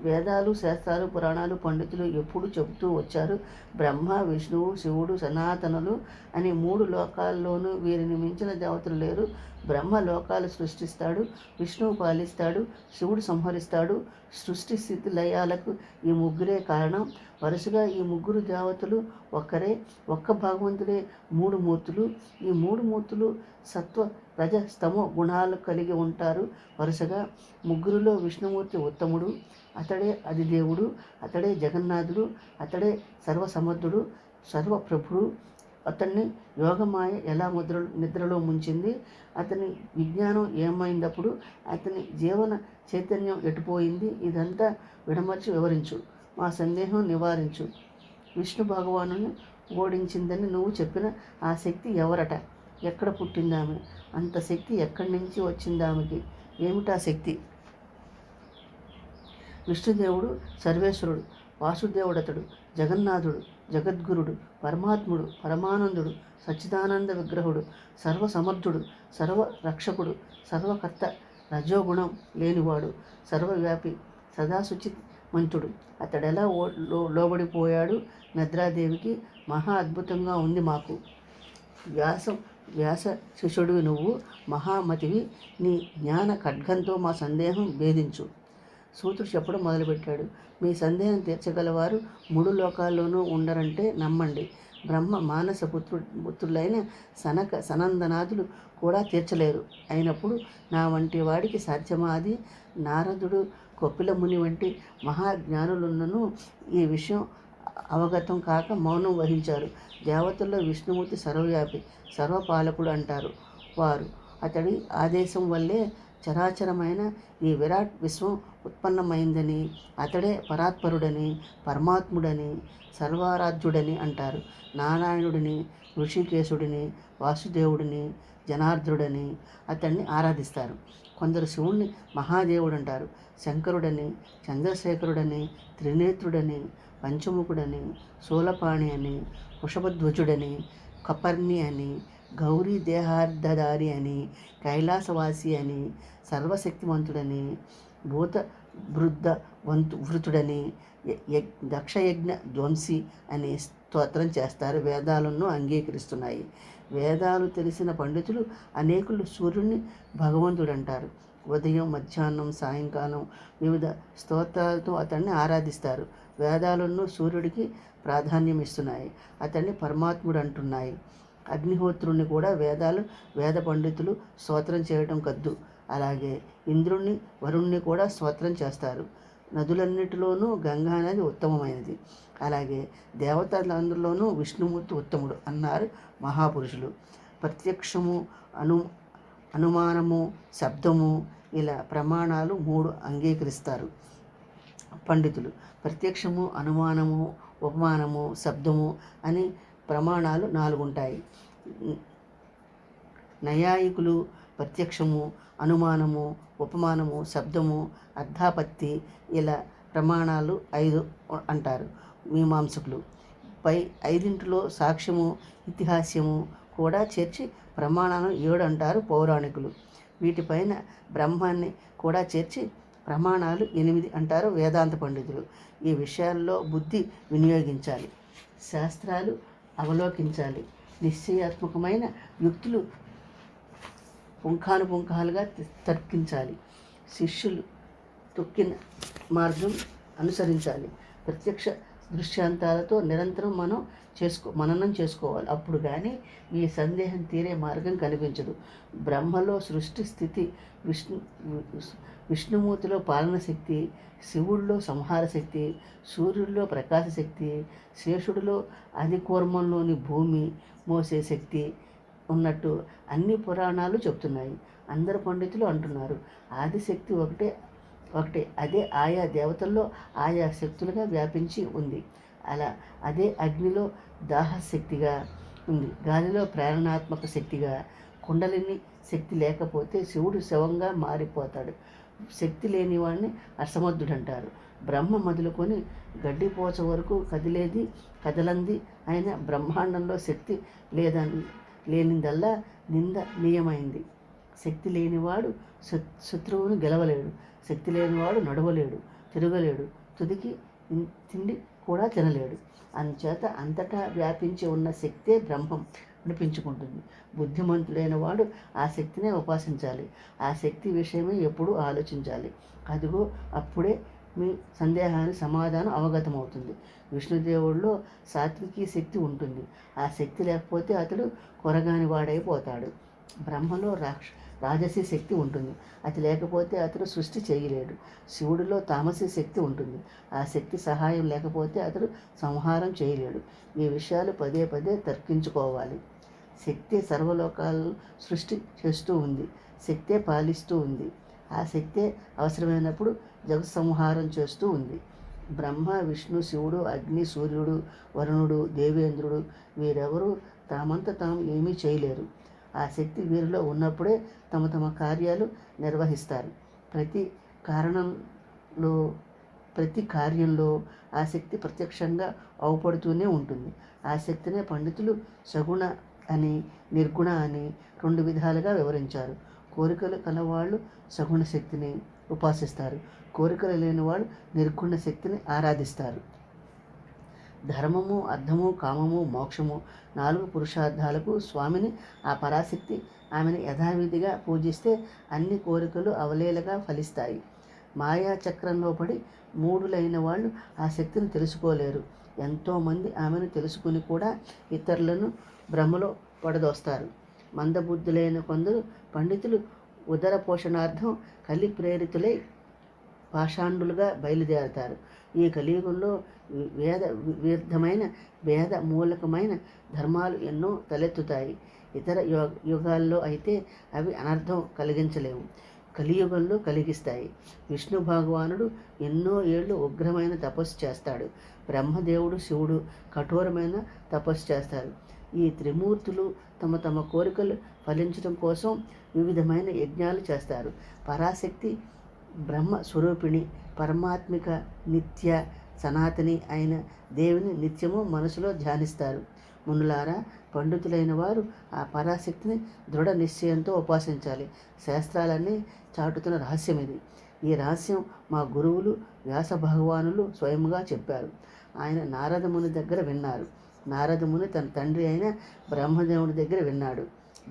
వేదాలు, శాస్త్రాలు, పురాణాలు పండితులు ఎప్పుడు చెబుతూ వచ్చారు. బ్రహ్మ, విష్ణువు, శివుడు సనాతనులు అని 3 లోకాల్లోనూ వీరిని మించిన దేవతలు లేరు. బ్రహ్మ లోకాలు సృష్టిస్తాడు, విష్ణువు పాలిస్తాడు, శివుడు సంహరిస్తాడు. సృష్టి స్థితి లయాలకు ఈ ముగ్గురే కారణం. వరుసగా ఈ ముగ్గురు దేవతలు ఒక్కరే, ఒక్క భగవంతుడే 3 మూర్తులు. ఈ 3 మూర్తులు సత్వ, రజ, స్తమో గుణాలు కలిగి ఉంటారు. వరుసగా ముగ్గురులో విష్ణుమూర్తి ఉత్తముడు. అతడే అధిదేవుడు, అతడే జగన్నాథుడు, అతడే సర్వసమర్థుడు, సర్వప్రభుడు. అతన్ని యోగమాయ ఎలా నిద్రలో ముంచింది? అతని విజ్ఞానం ఏమైందప్పుడు? అతని జీవన చైతన్యం ఎటుపోయింది? ఇదంతా విడమర్చి వివరించు, మా సందేహం నివారించు. విష్ణు భగవాను ఓడించిందని నువ్వు చెప్పిన ఆ శక్తి ఎవరట? ఎక్కడ పుట్టిందామె? అంత శక్తి ఎక్కడి నుంచి వచ్చిందామెకి? ఏమిటా శక్తి? విష్ణుదేవుడు సర్వేశ్వరుడు, వాసుదేవుడతడు, జగన్నాథుడు, జగద్గురుడు, పరమాత్ముడు, పరమానందుడు, సచ్చిదానంద విగ్రహుడు, సర్వసమర్థుడు, సర్వరక్షకుడు, సర్వకర్త, రజోగుణం లేనివాడు, సర్వవ్యాపి, సదాశుచిమంతుడు. అతడెలా లోబడిపోయాడు నిద్రాదేవికి? మహా అద్భుతంగా ఉంది మాకు. వ్యాస శిష్యుడివి నువ్వు, మహామతివి. నీ జ్ఞాన ఖడ్గంతో మా సందేహం భేదించు. సూతుడు చెప్పడం మొదలుపెట్టాడు. మీ సందేహం తీర్చగలవారు 3 లోకాల్లోనూ ఉండరంటే నమ్మండి. బ్రహ్మ మానస పుత్రులైన సనక సనందనాథులు కూడా తీర్చలేరు. అయినప్పుడు నా వంటి వాడికి సాధ్యమా అది? నారదుడు, కపిలముని వంటి మహాజ్ఞానులున్నను ఈ విషయం అవగతం కాక మౌనం వహించారు. దేవతల్లో విష్ణుమూర్తి సర్వవ్యాపి, సర్వపాలకుడు అంటారు వారు. అతడి ఆదేశం వల్లే చరాచరమైన ఈ విరాట్ విశ్వం ఉత్పన్నమైందని, అతడే పరాత్పరుడని, పరమాత్ముడని, సర్వారాధ్యుడని అంటారు. నారాయణుడిని, ఋషికేశుడిని, వాసుదేవుడిని, జనార్దుడని అతన్ని ఆరాధిస్తారు. కొందరు శివుణ్ణి మహాదేవుడు అంటారు. శంకరుడని, చంద్రశేఖరుడని, త్రినేత్రుడని, పంచముఖుడని, శూలపాణి అని, వృషభధ్వజుడని, కపర్ణి అని, గౌరీ దేహార్ధధారి అని, కైలాసవాసి అని, సర్వశక్తివంతుడని, భూత వృద్ధ వృతుడని, దక్షయజ్ఞ ధ్వంసి అని స్తోత్రం చేస్తారు. వేదాలను అంగీకరిస్తున్నాయి. వేదాలు తెలిసిన పండితులు అనేకులు సూర్యుడిని భగవంతుడు అంటారు. ఉదయం, మధ్యాహ్నం, సాయంకాలం వివిధ స్తోత్రాలతో అతన్ని ఆరాధిస్తారు. వేదాలను సూర్యుడికి ప్రాధాన్యం ఇస్తున్నాయి. అతన్ని పరమాత్ముడు అంటున్నాయి. అగ్నిహోత్రుని కూడా వేద పండితులు స్తోత్రం చేయడం కద్దు. అలాగే ఇంద్రుణ్ణి, వరుణ్ణి కూడా స్తోత్రం చేస్తారు. నదులన్నిటిలోనూ గంగా నది ఉత్తమమైనది. అలాగే దేవతలందరిలోనూ విష్ణుమూర్తి ఉత్తముడు అన్నారు మహాపురుషులు. ప్రత్యక్షము, అనుమానము, శబ్దము ఇలా ప్రమాణాలు 3 అంగీకరిస్తారు పండితులు. ప్రత్యక్షము, అనుమానము, ఉపమానము, శబ్దము అని ప్రమాణాలు 4 ఉంటాయి. నైయాయికులు ప్రత్యక్షము, అనుమానము, ఉపమానము, శబ్దము, అర్థాపత్తి ఇలా ప్రమాణాలు 5 అంటారు మీమాంసకులు. పై 5 సాక్ష్యము, ఇతిహాస్యము కూడా చేర్చి ప్రమాణాలను 7 అంటారు పౌరాణికులు. వీటిపైన బ్రహ్మాన్ని కూడా చేర్చి ప్రమాణాలు 8 అంటారు వేదాంత పండితులు. ఈ విషయాల్లో బుద్ధి వినియోగించాలి, శాస్త్రాలు అవలోకించాలి, నిశ్చయాత్మకమైన యుక్తులు పుంఖానుపుంఖాలుగా తర్కించాలి. శిష్యులు తొక్కిన మార్గం అనుసరించాలి. ప్రత్యక్ష దృశ్యాంతాలతో నిరంతరం మననం చేసుకోవాలి. అప్పుడు కానీ ఈ సందేహం తీరే మార్గం కనిపించదు. బ్రహ్మలో సృష్టి స్థితి, విష్ణుమూర్తిలో పాలన శక్తి, శివుడిలో సంహార శక్తి, సూర్యుడిలో ప్రకాశ శక్తి, శేషుడిలో ఆదికూర్మంలోని భూమి మోసే శక్తి ఉన్నట్టు అన్ని పురాణాలు చెప్తున్నాయి. అందరు పండితులు అంటున్నారు ఆదిశక్తి ఒకటే. అదే ఆయా దేవతల్లో ఆయా శక్తులుగా వ్యాపించి ఉంది. అదే అగ్నిలో దాహశక్తిగా ఉంది, గాలిలో ప్రేరణాత్మక శక్తిగా. కుండలిని శక్తి లేకపోతే శివుడు శవంగా మారిపోతాడు. శక్తి లేని వాడిని అసమర్థుడంటారు. బ్రహ్మ మొదలుకొని గడ్డిపోచ వరకు కదలంది అయిన బ్రహ్మాండంలో శక్తి లేనిదల్లా నిందనీయమైంది. శక్తి లేనివాడు శత్రువును గెలవలేడు. శక్తి లేనివాడు నడవలేడు, తిరగలేడు, తుదికి తిండి కూడా తినలేడు. అందుచేత అంతటా వ్యాపించి ఉన్న శక్తే బ్రహ్మం అనిపించుకుంటుంది. బుద్ధిమంతుడైన వాడు ఆ శక్తినే ఉపాసించాలి. ఆ శక్తి విషయమే ఎప్పుడూ ఆలోచించాలి. అదిగో అప్పుడే మీ సందేహానికి సమాధానం అవగతమవుతుంది. విష్ణుదేవుడిలో సాత్వికీ శక్తి ఉంటుంది. ఆ శక్తి లేకపోతే అతడు కొరగాని వాడైపోతాడు. బ్రహ్మలో రాజసీ శక్తి ఉంటుంది. అది లేకపోతే అతడు సృష్టి చేయలేడు. శివుడిలో తామసీ శక్తి ఉంటుంది. ఆ శక్తి సహాయం లేకపోతే అతడు సంహారం చేయలేడు. ఈ విషయాలు పదే పదే తర్కించుకోవాలి. శక్తి సర్వలోకాలను సృష్టి చేస్తూ ఉంది. శక్తే పాలిస్తూ ఉంది. ఆ శక్తే అవసరమైనప్పుడు జగత్ సంహారం చేస్తూ ఉంది. బ్రహ్మ, విష్ణు, శివుడు, అగ్ని, సూర్యుడు, వరుణుడు, దేవేంద్రుడు వీరెవరూ తామంత తాము ఏమీ చేయలేరు. ఆ శక్తి వీరిలో ఉన్నప్పుడే తమ తమ కార్యాలు నిర్వహిస్తారు. ప్రతి కార్యంలో ఆ శక్తి ప్రత్యక్షంగా అవపడుతూనే ఉంటుంది. ఆ శక్తినే పండితులు సగుణ అని, నిర్గుణ అని 2 విధాలుగా వివరించారు. కోరికలు కలవాళ్ళు సగుణ శక్తిని ఉపాసిస్తారు. కోరికలు లేని వాళ్ళు నిర్గుణ శక్తిని ఆరాధిస్తారు. ధర్మము, అర్థము, కామము, మోక్షము 4 పురుషార్థాలకు స్వామిని ఆ పరాశక్తి ఆమెను యథావిధిగా పూజిస్తే అన్ని కోరికలు అవలీలగా ఫలిస్తాయి. మాయా చక్రంలో పడి మూఢులైన వాళ్ళు ఆ శక్తిని తెలుసుకోలేరు. ఎంతోమంది ఆమెను తెలుసుకుని కూడా ఇతరులను భ్రమలో పడదోస్తారు. మందబుద్ధులైన కొందరు పండితులు ఉదర పోషణార్థం కలి ప్రేరితులై పాషాండులుగా బయలుదేరతారు. ఈ కలియుగంలో వ్యర్థమైన భేద మూలకమైన ధర్మాలు ఎన్నో తలెత్తుతాయి. ఇతర యుగాల్లో అయితే అవి అనర్థం కలిగించలేవు, కలియుగంలో కలిగిస్తాయి. విష్ణు భగవానుడు ఎన్నో ఏళ్ళు ఉగ్రమైన తపస్సు చేస్తాడు. బ్రహ్మదేవుడు, శివుడు కఠోరమైన తపస్సు చేస్తారు. ఈ త్రిమూర్తులు తమ తమ కోరికలు ఫలించడం కోసం వివిధమైన యజ్ఞాలు చేస్తారు. పరాశక్తి బ్రహ్మ స్వరూపిణి, పరమాత్మిక, నిత్య, సనాతని అయిన దేవిని నిత్యము మనసులో ధ్యానిస్తారు. మునులారా, పండితులైన వారు ఆ పరాశక్తిని దృఢ నిశ్చయంతో ఉపాసించాలి. శాస్త్రాలన్నీ చాటుతున్న రహస్యం ఇది. ఈ రహస్యం మా గురువులు వ్యాస భగవానులు స్వయంగా చెప్పారు. ఆయన నారదముని దగ్గర విన్నారు. నారదముని తన తండ్రి అయిన బ్రహ్మదేవుడి దగ్గర విన్నాడు.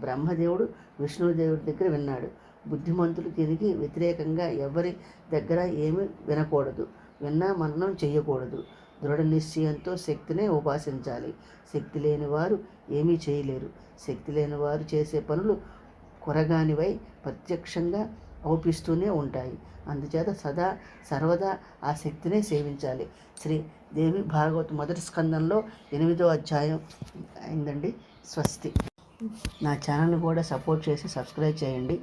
బ్రహ్మదేవుడు విష్ణుదేవుడి దగ్గర విన్నాడు. బుద్ధిమంతులు దీనికి వ్యతిరేకంగా ఎవరి దగ్గర ఏమీ వినకూడదు, విన్నా మననం చేయకూడదు. దృఢ నిశ్చయంతో శక్తినే ఉపాసించాలి. శక్తి లేని వారు ఏమీ చేయలేరు. శక్తి లేని వారు చేసే పనులు కొరగానివై ప్రత్యక్షంగా అవుపిస్తూనే ఉంటాయి. అందుచేత సదా సర్వదా ఆ శక్తినే సేవించాలి. శ్రీ దేవి భాగవత్ మొదటి స్కందంలో 8వ అధ్యాయం అయిందండి. స్వస్తి. నా ఛానల్ని కూడా సపోర్ట్ చేసి సబ్స్క్రైబ్ చేయండి.